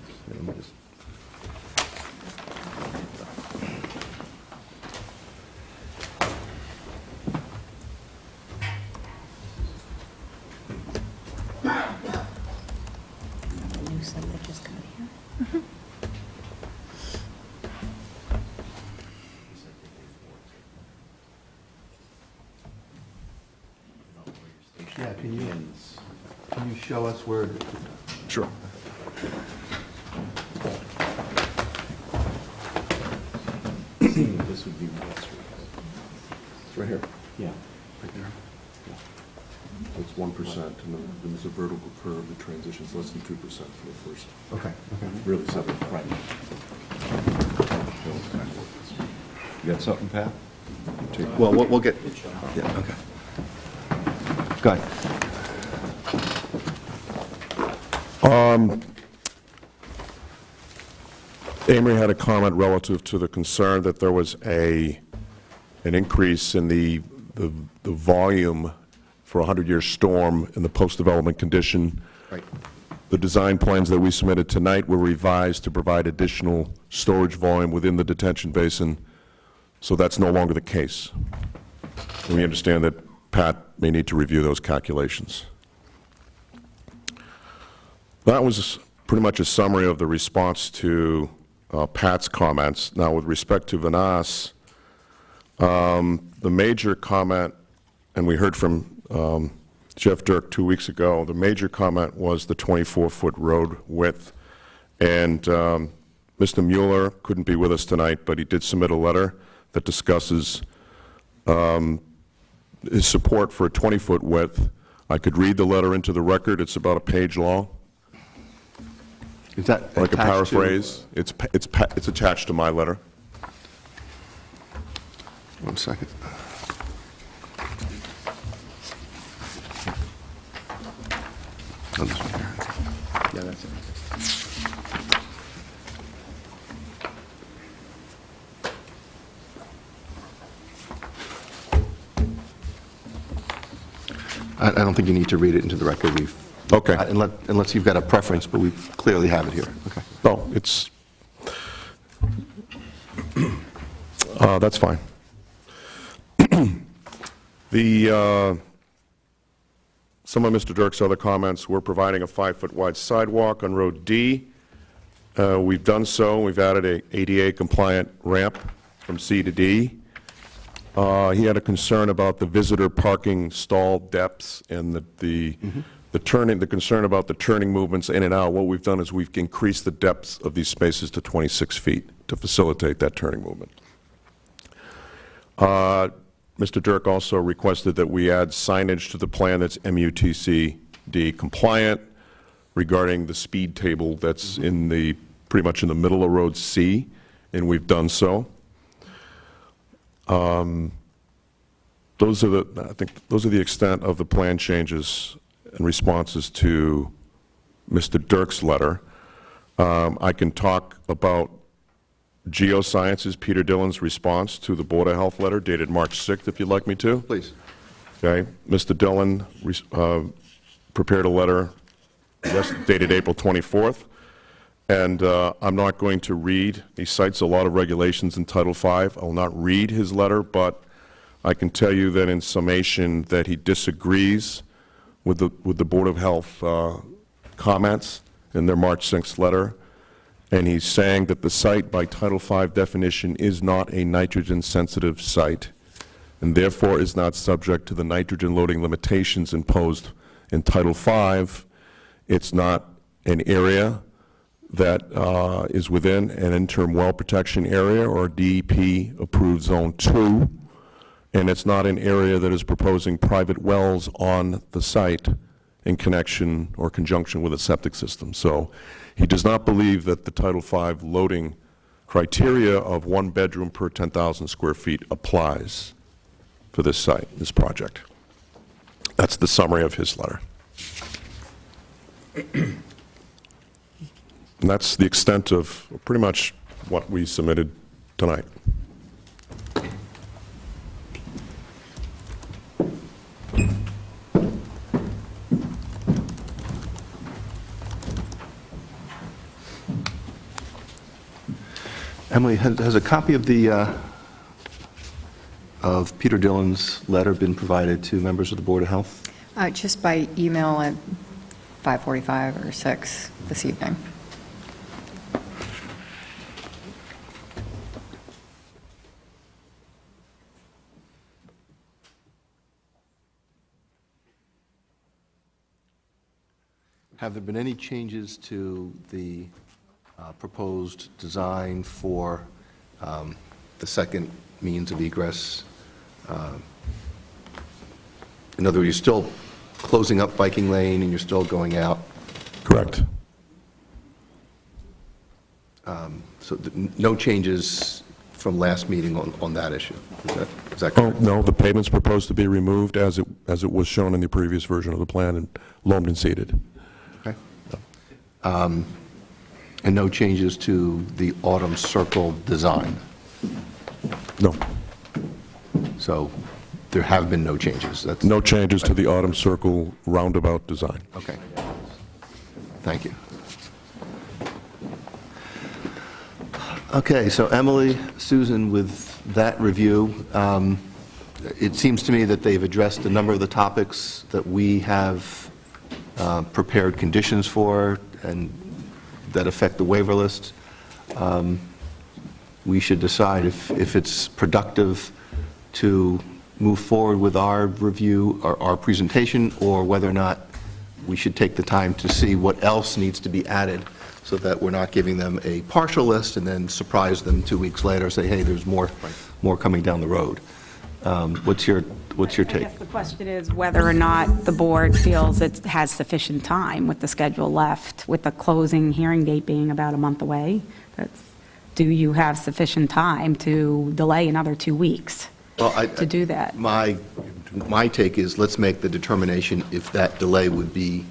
Yeah, can you show us where? Sure. This would be Wall Street. It's right here. Yeah. Right there. It's 1%, and then there's a vertical curve that transitions less than 2% for the first. Okay, okay. Really separate. Right. You got something, Pat? Well, we'll get, yeah, okay. Go ahead. Amory had a comment relative to the concern that there was an increase in the volume for a 100-year storm in the post-development condition. Right. The design plans that we submitted tonight were revised to provide additional storage volume within the detention basin, so that's no longer the case. And we understand that Pat may need to review those calculations. That was pretty much a summary of the response to Pat's comments. Now, with respect to Vanasse, the major comment, and we heard from Jeff Dirk 2 weeks ago, the major comment was the 24-foot road width. And Mr. Mueller couldn't be with us tonight, but he did submit a letter that discusses his support for a 20-foot width. I could read the letter into the record. It's about a page long. Is that Like a attached to- paraphrase. It's attached to my letter. 1 second. Oh, this one here. Yeah, that's it. I don't think you need to read it into the record. We've, Okay. unless you've got a preference, but we clearly have it here. Okay. No, it's, that's fine. Some of Mr. Dirk's other comments, we're providing a 5-foot wide sidewalk on Road D. We've done so. We've added a ADA compliant ramp from C to D. He had a concern about the visitor parking stall depths and the concern about the turning movements in and out. What we've done is we've increased the depths of these spaces to 26 feet to facilitate that turning movement. Mr. Dirk also requested that we add signage to the plan that's MUTC D, compliant regarding the speed table that's in the, pretty much in the middle of road C, and we've done so. Those are the, I think, those are the extent of the plan changes and responses to Mr. Dirk's letter. I can talk about Geosciences, Peter Dillon's response to the Board of Health letter dated March 6th, if you'd like me to. Please. Okay. Mr. Dillon prepared a letter dated April 24th, and I'm not going to read. He cites a lot of regulations in Title V. I will not read his letter, but I can tell you that in summation that he disagrees with the Board of Health comments in their March 6th letter, and he's saying that the site by Title V definition is not a nitrogen-sensitive site, and therefore is not subject to the nitrogen loading limitations imposed in Title V. It's not an area that is within an interim well protection area or DEP-approved Zone 2, and it's not an area that is proposing private wells on the site in connection or conjunction with a septic system. So he does not believe that the Title V loading criteria of 1 bedroom per 10,000 square feet applies for this site, this project. That's the summary of his letter. And that's the extent of pretty much what we submitted tonight. Emily, has a copy of the of Peter Dillon's letter been provided to members of the Board of Health? Just by email at 5:45 or 6 this evening. Have there been any changes to the proposed design for the second means of egress? In other words, you're still closing up Viking Lane and you're still going out? Correct. So no changes from last meeting on that issue? Is that Oh, correct? no, the pavement's proposed to be removed as it was shown in the previous version of the plan and loamed and seeded. Okay. And no changes to the autumn circle design? No. So there have been no changes? That's No changes to the autumn circle roundabout design. Okay. Thank you. Okay, so Emily, Susan, with that review, it seems to me that they've addressed a number of the topics that we have prepared conditions for and that affect the waiver list. We should decide if it's productive to move forward with our review or our presentation, or whether or not we should take the time to see what else needs to be added so that we're not giving them a partial list and then surprise them 2 weeks later, say, hey, there's more coming down the road. What's your take? I guess the question is whether or not the board feels it has sufficient time with the schedule left, with the closing hearing date being about a month away. Do you have sufficient time to delay another 2 weeks to do that? My take is, let's make the determination if that delay would be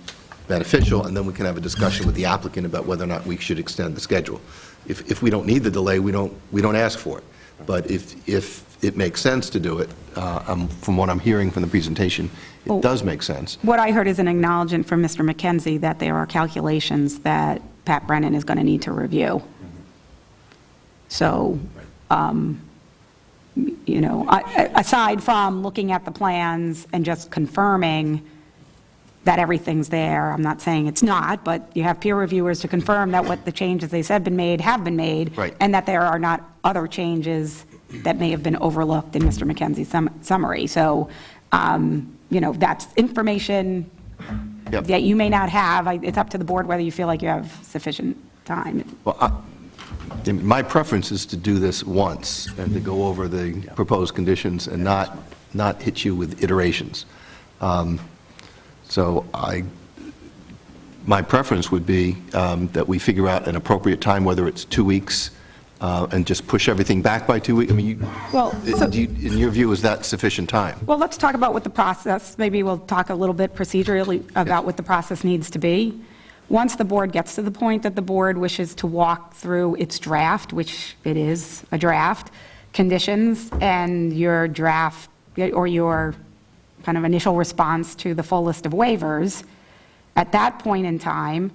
beneficial, and then we can have a discussion with the applicant about whether or not we should extend the schedule. If we don't need the delay, we don't ask for it. But if it makes sense to do it, from what I'm hearing from the presentation, it does make sense. What I heard is an acknowledgement from Mr. McKenzie that there are calculations that Pat Brennan is going to need to review. So, aside from looking at the plans and just confirming that everything's there, I'm not saying it's not, but you have peer reviewers to confirm that what the changes they said been made have been made, Right. and that there are not other changes that may have been overlooked in Mr. McKenzie's summary. So, that's information Yep. that you may not have. It's up to the board whether you feel like you have sufficient time. Well, my preference is to do this once and to go over the proposed conditions and not hit you with iterations. So I My preference would be that we figure out an appropriate time, whether it's 2 weeks, and just push everything back by 2 weeks. I mean, Well, so- in your view, is that sufficient time? Well, let's talk about what the process, maybe we'll talk a little bit procedurally about what the process needs to be. Once the board gets to the point that the board wishes to walk through its draft, which it is a draft, conditions, and your draft, or your kind of initial response to the full list of waivers, at that point in time,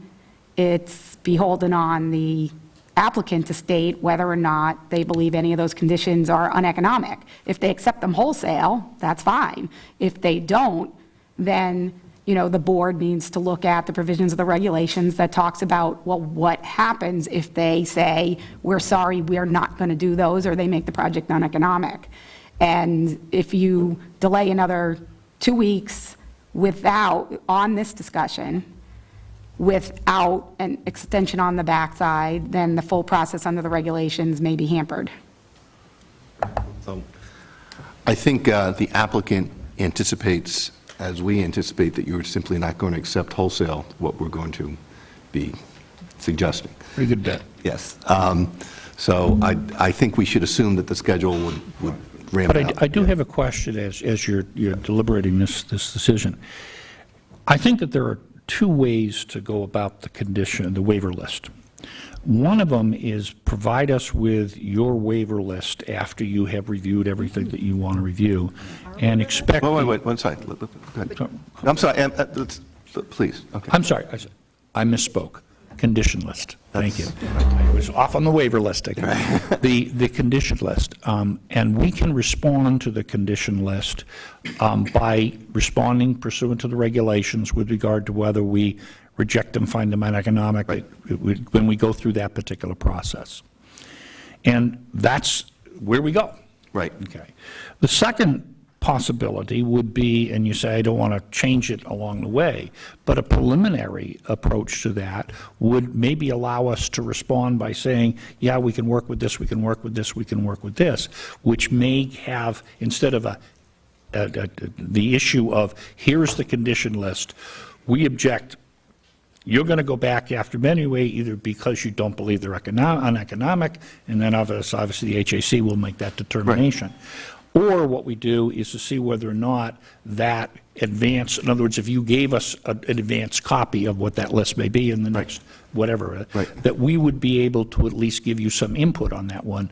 it's beholden on the applicant to state whether or not they believe any of those conditions are uneconomic. If they accept them wholesale, that's fine. If they don't, then, the board needs to look at the provisions of the regulations that talks about, well, what happens if they say, we're sorry, we're not going to do those, or they make the project uneconomic. And if you delay another 2 weeks on this discussion, without an extension on the backside, then the full process under the regulations may be hampered. So I think the applicant anticipates, as we anticipate, that you're simply not going to accept wholesale what we're going to be suggesting. Pretty good bet. Yes. So I think we should assume that the schedule would ramp But out. I do have a question as you're deliberating this decision. I think that there are 2 ways to go about the waiver list. One of them is provide us with your waiver list after you have reviewed everything that you want to review, and expect... Wait, one second. Go ahead. I'm sorry, please. Okay. I'm sorry, I misspoke. Condition list. Thank you. I was off on the waiver list again. The condition list. And we can respond to the condition list by responding pursuant to the regulations with regard to whether we reject them, find them uneconomic, when we go through that particular process. And that's where we go. Right. Okay. The second possibility would be, and you say, I don't want to change it along the way, but a preliminary approach to that would maybe allow us to respond by saying, yeah, we can work with this, we can work with this, we can work with this, which may have, instead of the issue of, here's the condition list, we object, you're going to go back after them anyway, either because you don't believe they're uneconomic, and then obviously the HAC will make that determination. Or what we do is to see whether or not that advance, in other words, if you gave us an advance copy of what that list may be in the next whatever, that we would be able to at least give you some input on that one.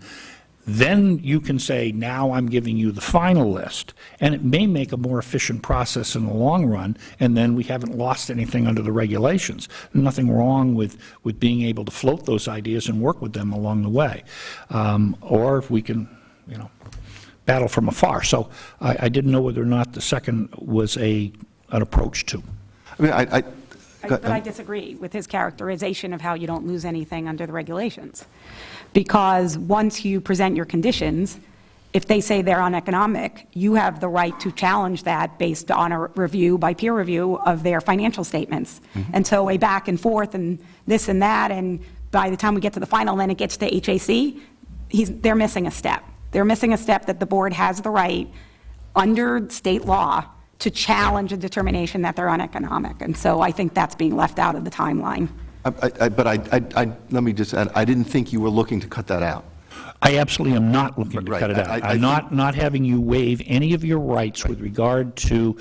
Then you can say, now I'm giving you the final list, and it may make a more efficient process in the long run, and then we haven't lost anything under the regulations. Nothing wrong with being able to float those ideas and work with them along the way. Or if we can, battle from afar. So I didn't know whether or not the second was an approach to. I mean, But I disagree with his characterization of how you don't lose anything under the regulations. Because once you present your conditions, if they say they're uneconomic, you have the right to challenge that based on a review, by peer review, of their financial statements. And so a back and forth and this and that, and by the time we get to the final, then it gets to HAC, they're missing a step. They're missing a step that the board has the right, under state law, to challenge a determination that they're uneconomic. And so I think that's being left out of the timeline. Let me just add, I didn't think you were looking to cut that out. I absolutely am not looking to Right. cut it out. I I'm not having you waive any of your rights with regard to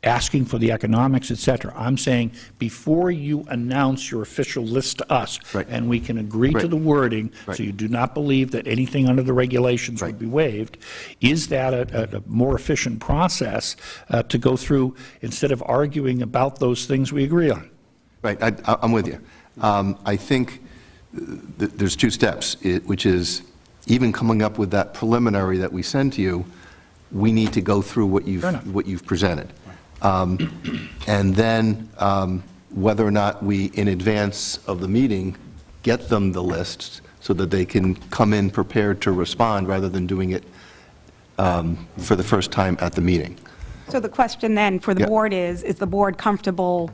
asking for the economics, et cetera. I'm saying before you announce your official list to us, Right. and we can agree to Right. the wording, Right. so you do not believe that anything under the regulations Right. would be waived, is that a more efficient process to go through instead of arguing about those things we agree on? Right, I'm with you. I think there's 2 steps, which is even coming up with that preliminary that we send to you, we need to go through what you've presented. And then whether or not we, in advance of the meeting, get them the lists so that they can come in prepared to respond rather than doing it for the first time at the meeting. So the question then for the Yeah. board is the board comfortable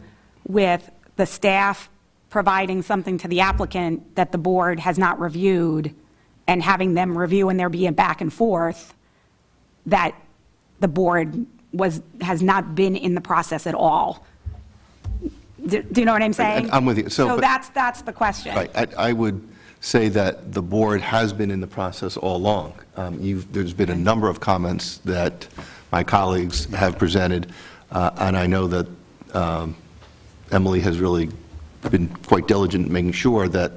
with the staff providing something to the applicant that the board has not reviewed, and having them review and there be a back and forth that the board has not been in the process at all? Do you know what I'm saying? I'm with you. So But- that's the question. Right. I would say that the board has been in the process all along. There's been a number of comments that my colleagues have presented, and I know that Emily has really been quite diligent in making sure that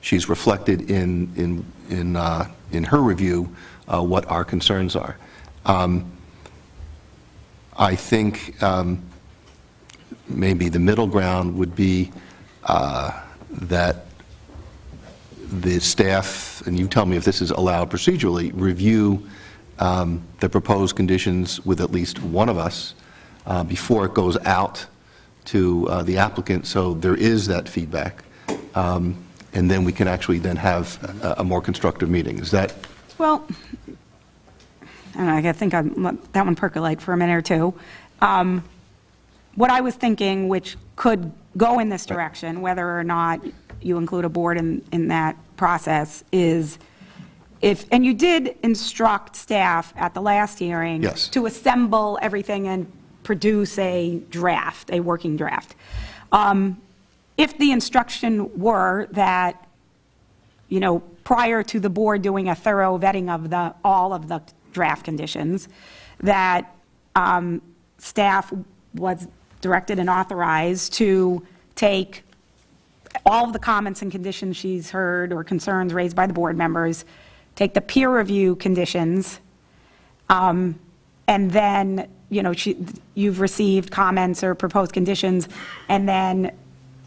she's reflected in her review what our concerns are. I think maybe the middle ground would be that the staff, and you tell me if this is allowed procedurally, review the proposed conditions with at least one of us before it goes out to the applicant, so there is that feedback. And then we can actually then have a more constructive meeting. Is that? Well, I don't know, I gotta think I'll let that one percolate for a minute or two. What I was thinking, which could go in this direction, whether or not you include a board in that process, is and you did instruct staff at the last hearing Yes. to assemble everything and produce a draft, a working draft. If the instruction were that, prior to the board doing a thorough vetting of all of the draft conditions, that staff was directed and authorized to take all of the comments and conditions she's heard or concerns raised by the board members, take the peer review conditions, and then, you've received comments or proposed conditions, and then,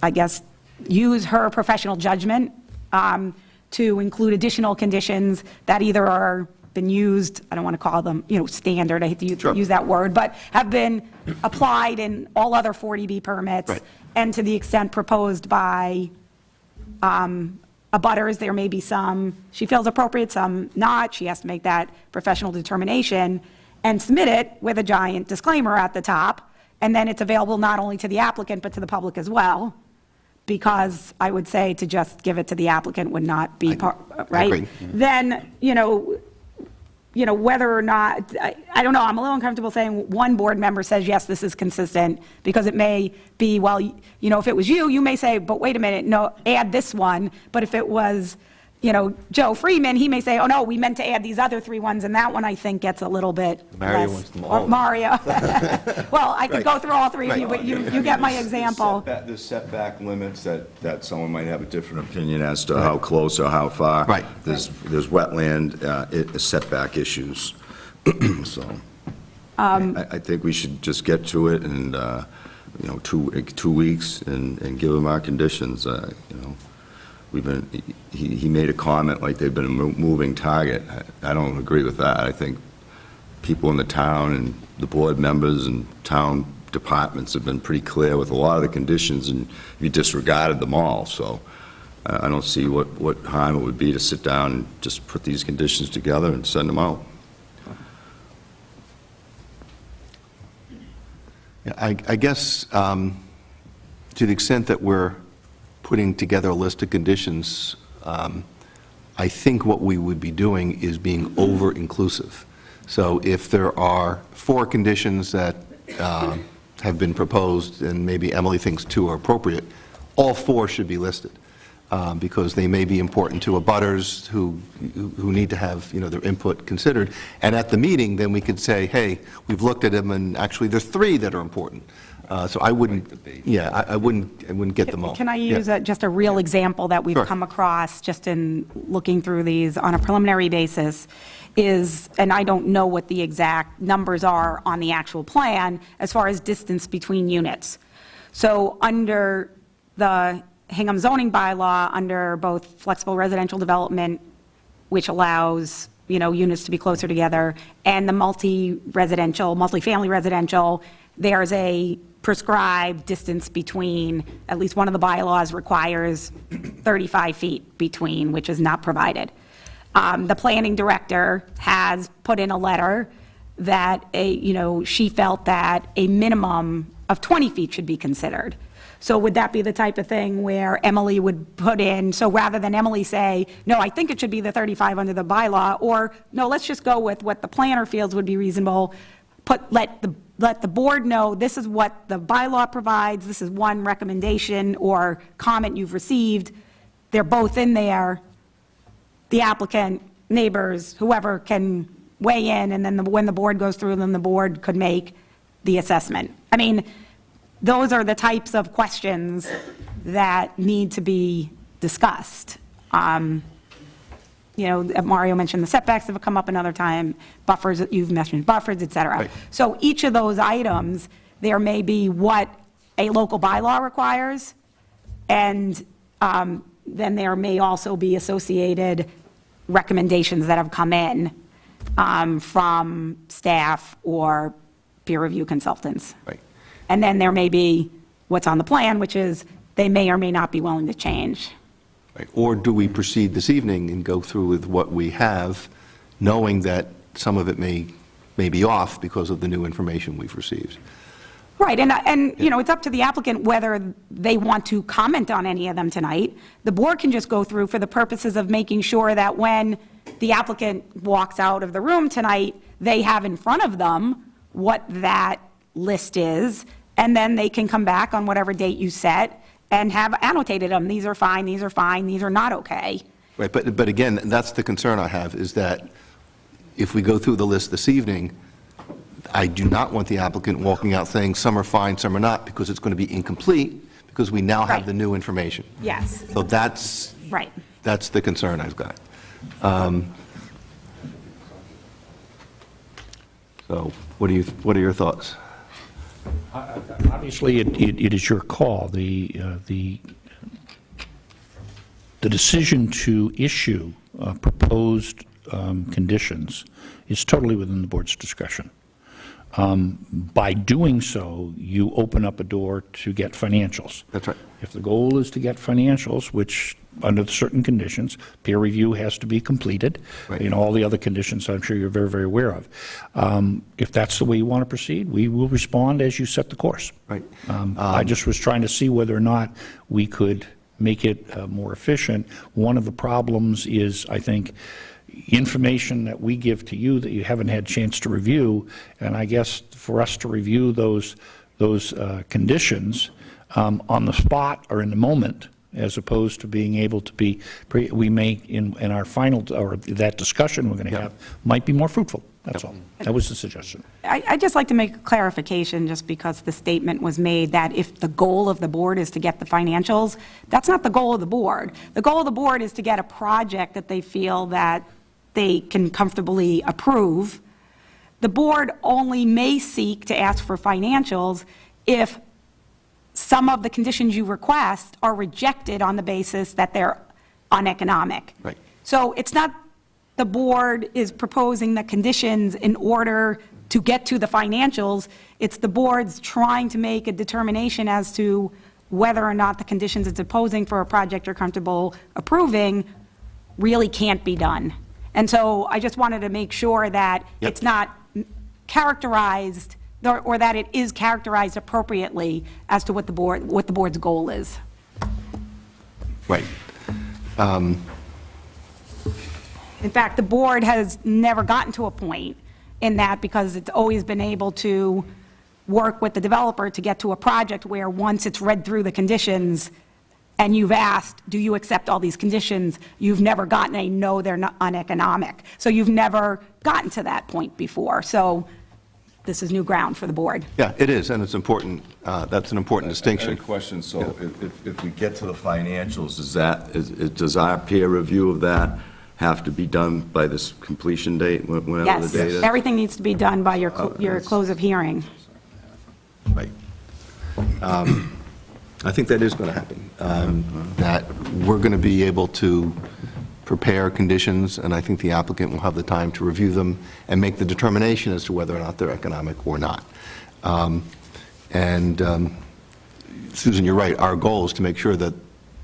I guess, use her professional judgment to include additional conditions that either are been used, I don't want to call them, standard, I hate to use that word, but have been applied in all other 40B permits. Right. And to the extent proposed by abutters, there may be some she feels appropriate, some not. She has to make that professional determination and submit it with a giant disclaimer at the top. And then it's available not only to the applicant, but to the public as well. Because I would say to just give it to the applicant would not be, right? agree. Then, whether or not, I don't know, I'm a little uncomfortable saying one board member says, yes, this is consistent, because it may be, well, if it was you may say, but wait a minute, no, add this one. But if it was, Joe Freeman, he may say, oh, no, we meant to add these other 3 ones, and that one, I think, gets a little bit Mario less. wants them all. Or Mario. Well, I could go through all 3 of you, Right. but you get my example. There's setback limits that someone might have a different opinion as to how close or how far. Right. There's wetland setback issues. So I think we should just get to it and, 2 weeks and give them our conditions, he made a comment like they've been a moving target. I don't agree with that. I think people in the town and the board members and town departments have been pretty clear with a lot of the conditions, and you disregarded them all. So I don't see what harm it would be to sit down and just put these conditions together and send them out. Yeah, I guess to the extent that we're putting together a list of conditions, I think what we would be doing is being over-inclusive. So if there are 4 conditions that have been proposed, and maybe Emily thinks 2 are appropriate, all 4 should be listed, because they may be important to abutters who need to have, their input considered. And at the meeting, then we could say, hey, we've looked at them, and actually there's 3 that are important. So I wouldn't, I wouldn't get them all. Can I Yeah. use just a real example that we've Sure. come across just in looking through these on a preliminary basis is, and I don't know what the exact numbers are on the actual plan, as far as distance between units. So under the Hingham zoning bylaw, under both flexible residential development, which allows, units to be closer together, and the multifamily residential, there's a prescribed distance between, at least one of the bylaws requires 35 feet between, which is not provided. The planning director has put in a letter that, she felt that a minimum of 20 feet should be considered. So would that be the type of thing where Emily would put in, so rather than Emily say, no, I think it should be the 35 under the bylaw, or no, let's just go with what the planner feels would be reasonable, let the board know, this is what the bylaw provides, this is one recommendation or comment you've received. They're both in there. The applicant, neighbors, whoever can weigh in, and then when the board goes through them, the board could make the assessment. I mean, those are the types of questions that need to be discussed. You know, Mario mentioned the setbacks that have come up another time, buffers, you've mentioned buffers, et cetera. Right. So each of those items, there may be what a local bylaw requires, and then there may also be associated recommendations that have come in from staff or peer review consultants. Right. And then there may be what's on the plan, which is they may or may not be willing to change. Right. Or do we proceed this evening and go through with what we have, knowing that some of it may be off because of the new information we've received? Right, and you know, it's up to the applicant whether they want to comment on any of them tonight. The board can just go through for the purposes of making sure that when the applicant walks out of the room tonight, they have in front of them what that list is, and then they can come back on whatever date you set and have annotated them. These are fine, these are fine, these are not okay. Right, but again, that's the concern I have, is that if we go through the list this evening, I do not want the applicant walking out saying some are fine, some are not, because it's going to be incomplete, because we now have Right. the new information. Yes. So that's Right. the concern I've got. So what are your thoughts? Obviously, it is your call. The decision to issue proposed conditions is totally within the board's discretion. By doing so, you open up a door to get financials. That's right. If the goal is to get financials, which under certain conditions, peer review has to be completed, Right. you know, all the other conditions I'm sure you're very, very aware of. If that's the way you want to proceed, we will respond as you set the course. Right. I just was trying to see whether or not we could make it more efficient. One of the problems is, I think, information that we give to you that you haven't had a chance to review, and I guess for us to review those conditions on the spot or in the moment, as opposed to being able to be, we may, in our final, or that discussion we're going to have, might be more fruitful. That's all. That was the suggestion. I'd just like to make a clarification, just because the statement was made that if the goal of the board is to get the financials, that's not the goal of the board. The goal of the board is to get a project that they feel that they can comfortably approve. The board only may seek to ask for financials if some of the conditions you request are rejected on the basis that they're uneconomic. Right. So it's not the board is proposing the conditions in order to get to the financials. It's the board's trying to make a determination as to whether or not the conditions it's imposing for a project you're comfortable approving really can't be done. And so I just wanted to make sure that Yep. it's not characterized, or that it is characterized appropriately as to what the board's goal is. Right. In fact, the board has never gotten to a point in that, because it's always been able to work with the developer to get to a project where, once it's read through the conditions and you've asked, do you accept all these conditions, you've never gotten a no, they're not uneconomic. So you've never gotten to that point before. So this is new ground for the board. Yeah, it is, and it's important. That's an important I distinction. had a question, so if we get to the financials, does our peer review of that have to be done by this completion date, whenever Yes, the date is? everything needs to be done by your close of hearing. Right. I think that is going to happen, that we're going to be able to prepare conditions, and I think the applicant will have the time to review them and make the determination as to whether or not they're economic or not. Susan, you're right, our goal is to make sure that,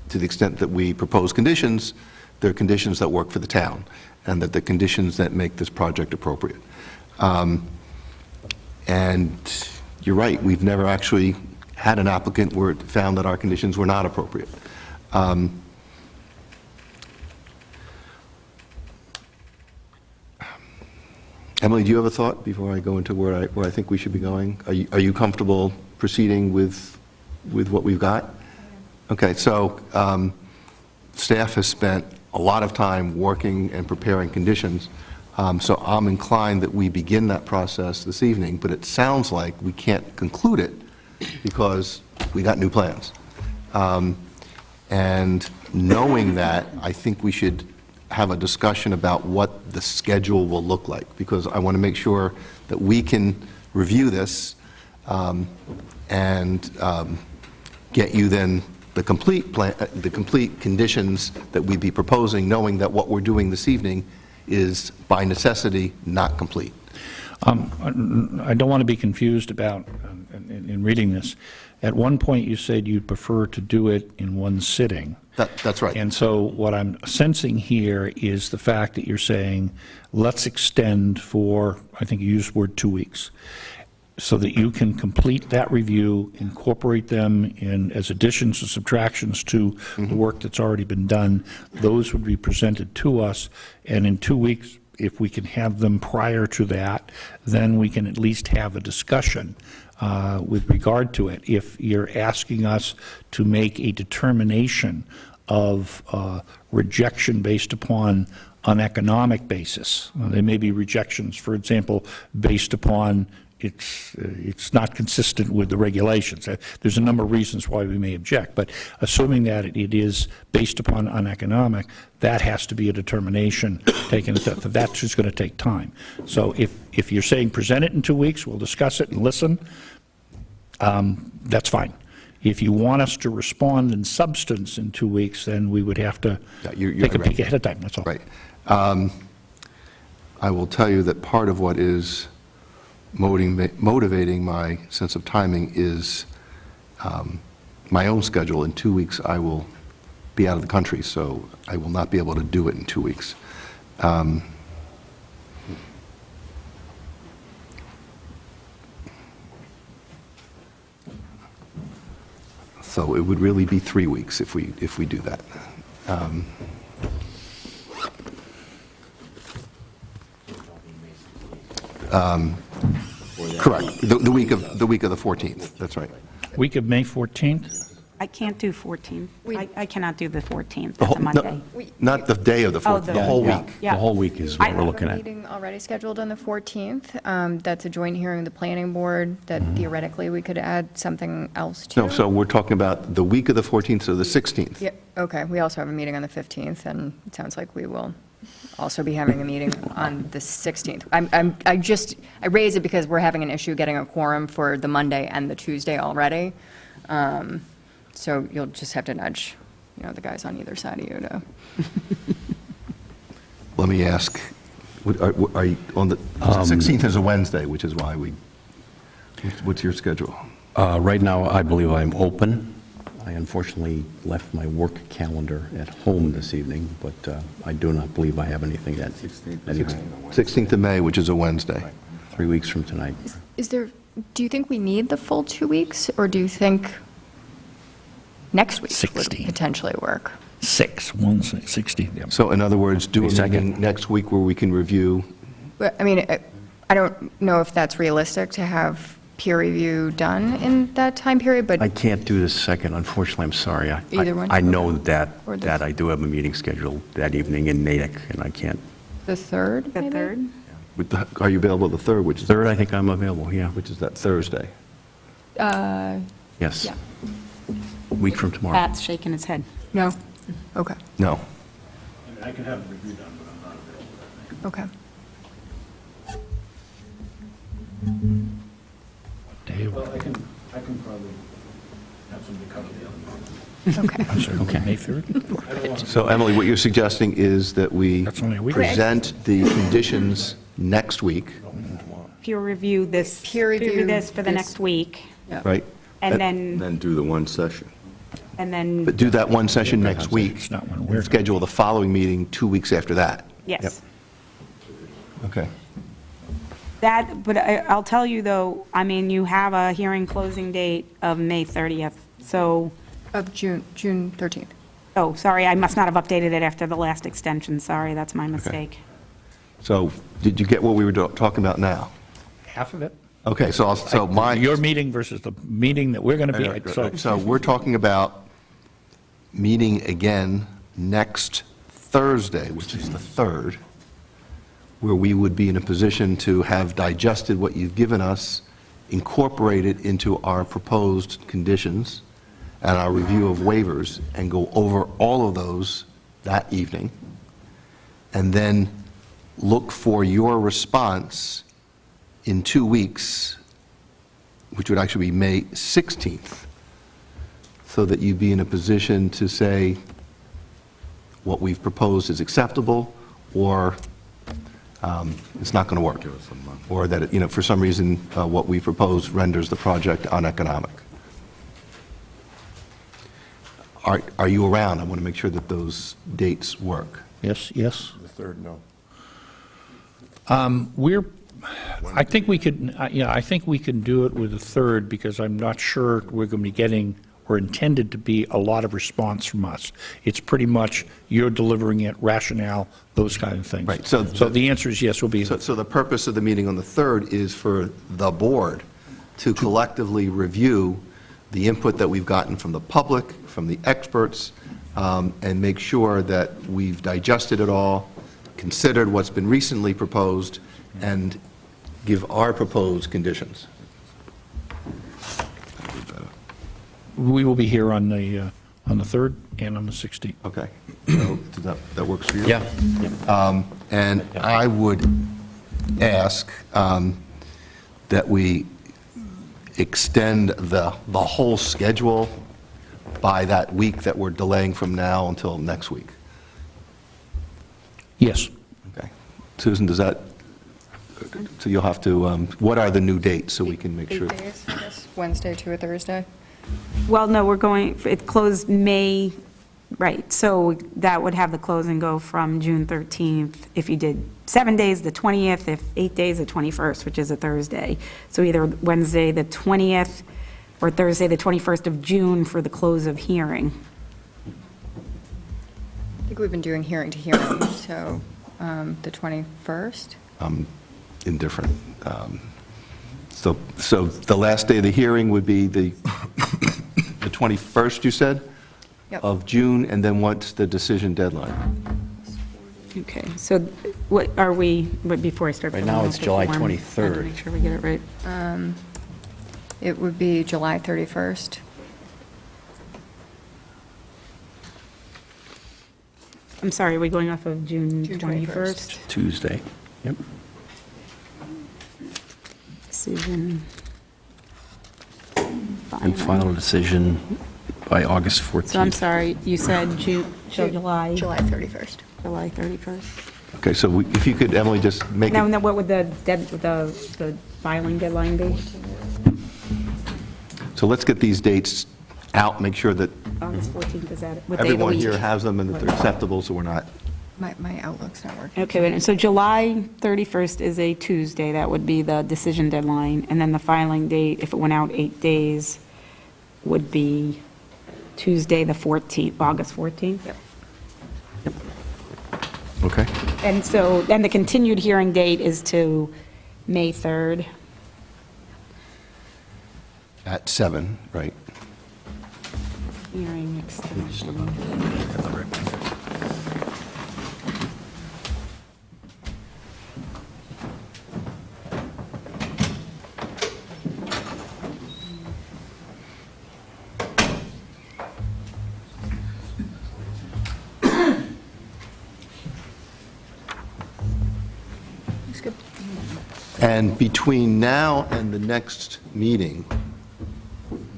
to the extent that we propose conditions, they're conditions that work for the town, and that the conditions that make this project appropriate. And you're right, we've never actually had an applicant where it found that our conditions were not appropriate. Emily, do you have a thought before I go into where I think we should be going? Are you comfortable proceeding with what we've got? Okay, so staff has spent a lot of time working and preparing conditions, so I'm inclined that we begin that process this evening, but it sounds like we can't conclude it because we got new plans. And knowing that, I think we should have a discussion about what the schedule will look like, because I want to make sure that we can review this and get you then the complete plan, the complete conditions that we'd be proposing, knowing that what we're doing this evening is by necessity not complete. I don't want to be confused about, in reading this, at one point you said you'd prefer to do it in one sitting. That's right. And so what I'm sensing here is the fact that you're saying, let's extend for, I think you used the word 2 weeks, so that you can complete that review, incorporate them in as additions or subtractions to the work that's already been done. Those would be presented to us, and in 2 weeks, if we can have them prior to that, then we can at least have a discussion with regard to it. If you're asking us to make a determination of rejection based upon an economic basis, there may be rejections, for example, based upon it's not consistent with the regulations. There's a number of reasons why we may object, but assuming that it is based upon uneconomic, that has to be a determination taken. That's just going to take time. So if you're saying present it in 2 weeks, we'll discuss it and listen, that's fine. If you want us to respond in substance in 2 weeks, then we would have to take a peek ahead of time, that's all. Right. I will tell you that part of what is motivating my sense of timing is my own schedule. In 2 weeks, I will be out of the country, so I will not be able to do it in 2 weeks. So it would really be 3 weeks if we do that. Correct. The week of the 14th. That's right. Week of May 14th? I can't do 14th. I cannot do the 14th, The that's a whole- Monday. Not the day of the 14th, the whole yeah, week. yeah. The whole week is what we're We looking have a at. meeting already scheduled on the 14th. That's a joint hearing of the planning board that theoretically we could add something else to. No, so we're talking about the week of the 14th to the 16th. Yeah, okay. We also have a meeting on the 15th, and it sounds like we will also be having a meeting on the 16th. I raise it because we're having an issue getting a quorum for the Monday and the Tuesday already. So you'll just have to nudge, the guys on either side of you to. Let me ask, are you on the 16th is a Wednesday, which is why what's your schedule? Right now, I believe I'm open. I unfortunately left my work calendar at home this evening, but I do not believe I have anything that evening. 16th of May, which is a Wednesday. 3 weeks from tonight. Do you think we need the full 2 weeks, or do you think next week would 16. potentially work? 16, yeah. So in other words, do a May 2nd. meeting next week where we can review. But, I mean, I don't know if that's realistic to have peer review done in that time period, but I can't do the second, unfortunately, I'm sorry. Either one? I know that Or the- that I do have a meeting scheduled that evening in Natick, and I can't. the 3rd, The maybe? 3rd? Are you available the 3rd, which is Third, I think I'm available, yeah. which is that Thursday? Yes. Yeah. Week from tomorrow. Pat's shaking his head. No? Okay, No. I can have a review done, but I'm not available. okay. Day of- I can probably have somebody cover the other one. Okay. I'm sorry, May 3rd? So Emily, what you're suggesting is that we That's only a week. present the conditions next week, Peer review this. Peer review this for the this- next week, right? and then, Then do the one session. But do that one session next week. It's not when we're- And schedule the following meeting 2 weeks after that. yes. Okay. But I'll tell you, though, I mean, you have a hearing closing date of May 30th, so, Of June 13th. oh, sorry, I must not have updated it after the last extension, sorry, that's my mistake. So did you get what we were talking about now? Half of it? Okay, so my... Your meeting versus the meeting that we're going to be at, so... So we're talking about meeting again next Thursday, which is the 3rd, where we would be in a position to have digested what you've given us, incorporate it into our proposed conditions and our review of waivers, and go over all of those that evening, and then look for your response in 2 weeks, which would actually be May 16th, so that you'd be in a position to say what we've proposed is acceptable, or it's not going to work, or that, for some reason, what we propose renders the project uneconomic. Are you around? I want to make sure that those dates work. Yes, yes. The 3rd, no. I think we could, I think we can do it with the 3rd, because I'm not sure we're going to be getting, or intended to be, a lot of response from us. It's pretty much you're delivering it, rationale, those kind of things. Right, So the answer is yes, will be. So the purpose of the meeting on the 3rd is for the board to collectively review the input that we've gotten from the public, from the experts, and make sure that we've digested it all, considered what's been recently proposed, and give our proposed conditions. We will be here on the 3rd and on the 16th. Okay, so that works for you? Yeah. And I would ask that we extend the whole schedule by that week that we're delaying from now until next week. Yes. Okay. Susan, does that, so you'll have to, what are the new dates so we can make sure? 8 days, I guess, Wednesday to a Thursday. Well, no, it closed May, right, so that would have the closing go from June 13th. If you did 7 days, the 20th, if 8 days, the 21st, which is a Thursday. So either Wednesday, the 20th, or Thursday, the 21st of June for the close of hearing. I think we've been doing hearing to hearing, so the 21st? Indifferent. So the last day of the hearing would be the 21st, you said? Yep. Of June, and then what's the decision deadline? Okay, so what are we, before I start... Right filling now, out it's the July form, I have to 23rd. make sure we get it right. It would be July 31st. I'm sorry, are we going off of June June 21st? Tuesday. Yep. Decision. And final decision by August 14th. So I'm sorry, you said July? July 31st. July 31st. Okay, so if you could, Emily, just make Now, it, what would the filing deadline be? so let's get these dates out, make sure that August 14th, is that it? What day of the everyone week? here has them and that they're acceptable, so we're not, My Outlook's not working. Okay, wait, so July 31st is a Tuesday, that would be the decision deadline, and then the filing date, if it went out 8 days, would be Tuesday, the 14th, August 14th? Yep. okay? And so, then the continued hearing date is to May 3rd? At 7, right? Hearing extension. And between now and the next meeting,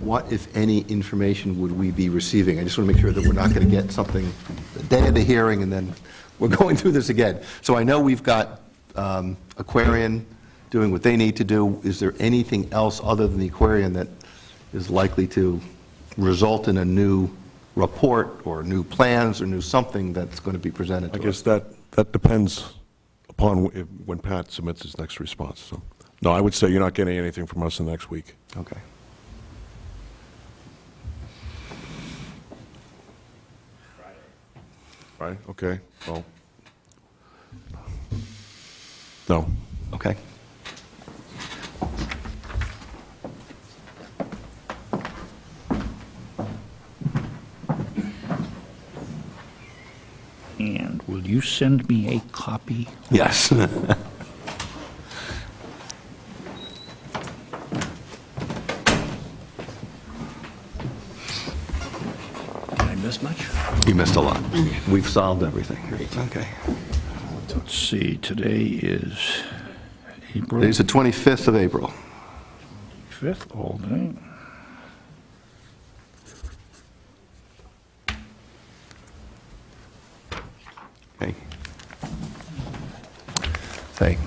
what, if any, information would we be receiving? I just want to make sure that we're not going to get something the day of the hearing and then we're going through this again. So I know we've got Aquarian doing what they need to do. Is there anything else other than the Aquarian that is likely to result in a new report or new plans or new something that's going to be presented I to guess us? that depends upon when Pat submits his next response. So, no, I would say you're not getting anything from us in the next week. Okay. Right, okay, well, No. Okay. And will you send me a copy? Yes. Did I miss much? You missed a lot. We've solved everything. Okay. Let's see, today is April Today's the 25th of April. 5th, all day. Okay. Thank.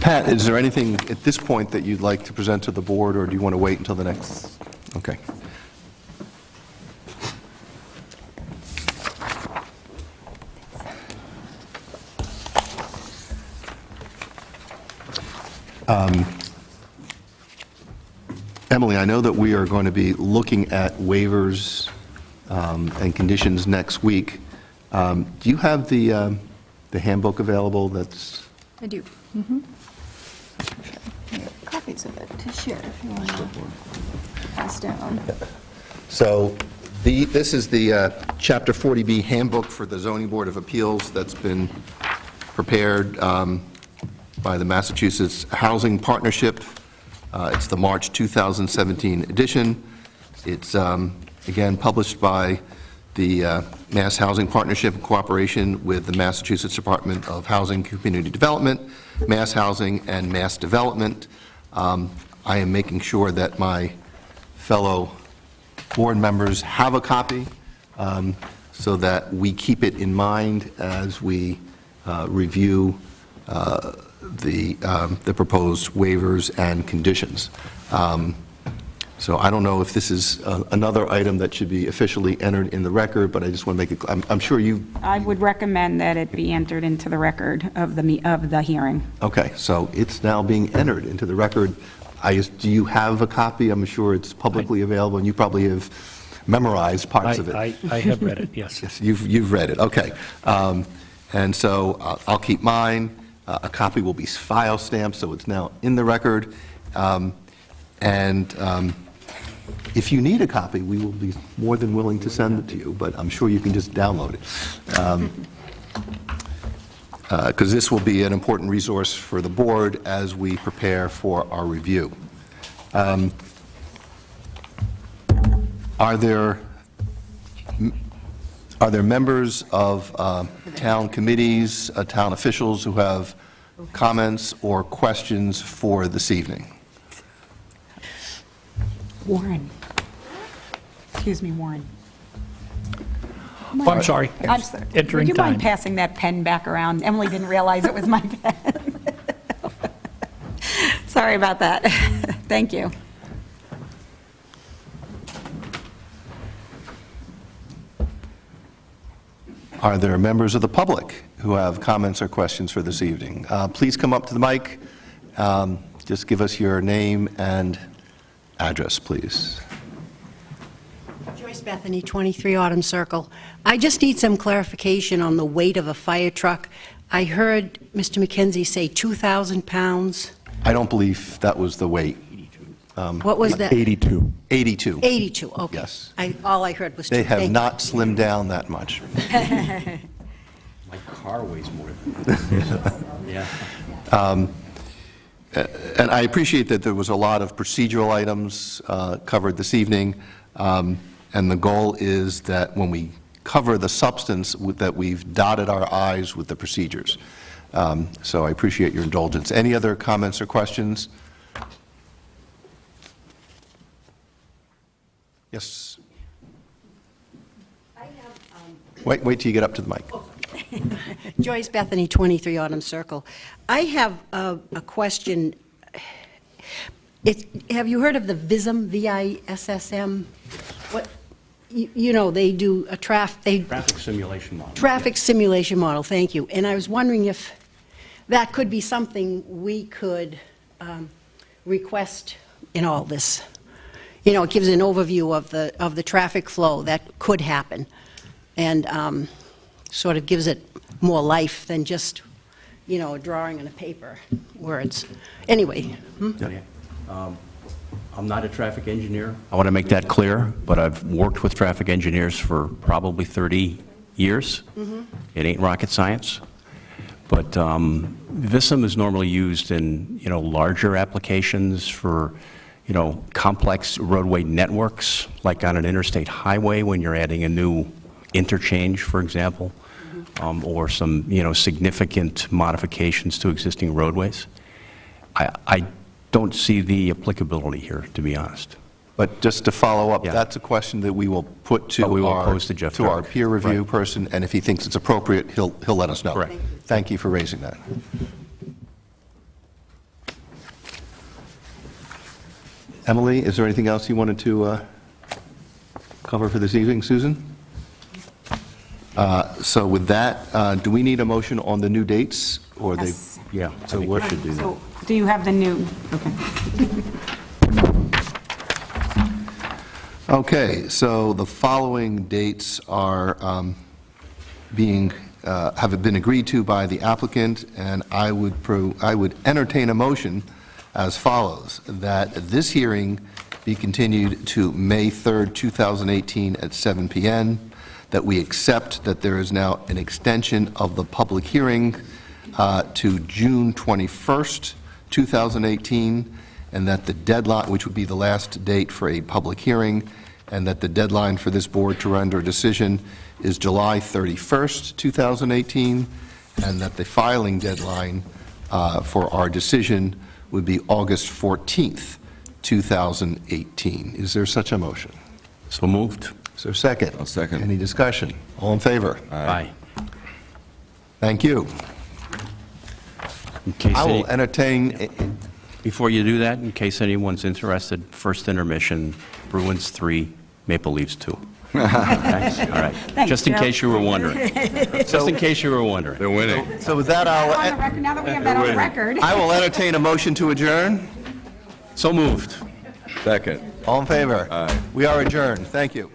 Pat, is there anything at this point that you'd like to present to the board, or do you want to wait until the next? Okay. Emily, I know that we are going to be looking at waivers and conditions next week. Do you have the handbook available that's... I do. Copies of it to share if you want to pass down. So this is the Chapter 40B handbook for the Zoning Board of Appeals that's been prepared by the Massachusetts Housing Partnership. It's the March 2017 edition. It's, again, published by the Mass Housing Partnership in cooperation with the Massachusetts Department of Housing and Community Development, Mass Housing, and Mass Development. I am making sure that my fellow board members have a copy so that we keep it in mind as we review the proposed waivers and conditions. So I don't know if this is another item that should be officially entered in the record, but I just want to make it, I'm sure you... I would recommend that it be entered into the record of the hearing. Okay, so it's now being entered into the record. Do you have a copy? I'm sure it's publicly available, and you probably have memorized parts of it. I have read it, yes. Yes, you've read it, okay. And so I'll keep mine. A copy will be file stamped, so it's now in the record. If you need a copy, we will be more than willing to send it to you, but I'm sure you can just download it. Because this will be an important resource for the board as we prepare for our review. Are there members of town committees, town officials who have comments or questions for this evening? Warren. Excuse me, Warren. Oh, I'm sorry. Entering Would you mind time. passing that pen back around? Emily didn't realize it was my pen. Sorry about that. Thank you. Are there members of the public who have comments or questions for this evening? Please come up to the mic. Just give us your name and address, please. Joyce Bethany, 23 Autumn Circle. I just need some clarification on the weight of a fire truck. I heard Mr. McKenzie say 2,000 pounds. I don't believe that was the weight. What was that? 82. 82. 82, okay. Yes. All I heard was They have thank you. not slimmed down that much. My car weighs more than that. Yeah. And I appreciate that there was a lot of procedural items covered this evening, and the goal is that when we cover the substance, that we've dotted our I's with the procedures. So I appreciate your indulgence. Any other comments or questions? Yes? I have, Wait till you get up to the mic. Joyce Bethany, 23 Autumn Circle. I have a question. Have you heard of the VISM, V-I-S-S-M? What, you know, they do a Traffic simulation model. traffic simulation model, thank you. And I was wondering if that could be something we could request in all this. You know, it gives an overview of the traffic flow that could happen, and sort of gives it more life than just, a drawing on a paper, words. Anyway, I'm not a traffic engineer. I want to make that clear, but I've worked with traffic engineers for probably 30 years. It ain't rocket science. But VISM is normally used in, larger applications for, complex roadway networks, like on an interstate highway when you're adding a new interchange, for example, or some, significant modifications to existing roadways. I don't see the applicability here, to be honest. But just to follow up, Yeah. that's a question that we will put to But we will our, pose to Jeff to our Turk. peer review Right. person, and if he thinks it's appropriate, he'll let us know. Correct. Thank you for raising that. Emily, is there anything else you wanted to cover for this evening, Susan? So with that, do we need a motion on the new dates, or they? Yes. Yeah, So I think what- we should do that. So, do you have the new, okay. Okay, so the following dates are have been agreed to by the applicant, and I would entertain a motion as follows, that this hearing be continued to May 3rd, 2018 at 7 p.m., that we accept that there is now an extension of the public hearing to June 21st, 2018, and that the deadline, which would be the last date for a public hearing, and that the deadline for this board to render a decision is July 31st, 2018, and that the filing deadline for our decision would be August 14th, 2018. Is there such a motion? So moved. Is there a second? I'll second. Any discussion? All in favor? Aye. Thank you. In case I will any- entertain, Before you do that, in case anyone's interested, first intermission, Bruins 3, Maple Leafs 2. Okay? All right. Thanks, Just in Joe. case you were wondering. Just in case you were wondering. They're winning. so with that, On the record, now that we have that on the record. I will entertain a motion to adjourn. So moved. Second. All in favor? Aye. We are adjourned. Thank you.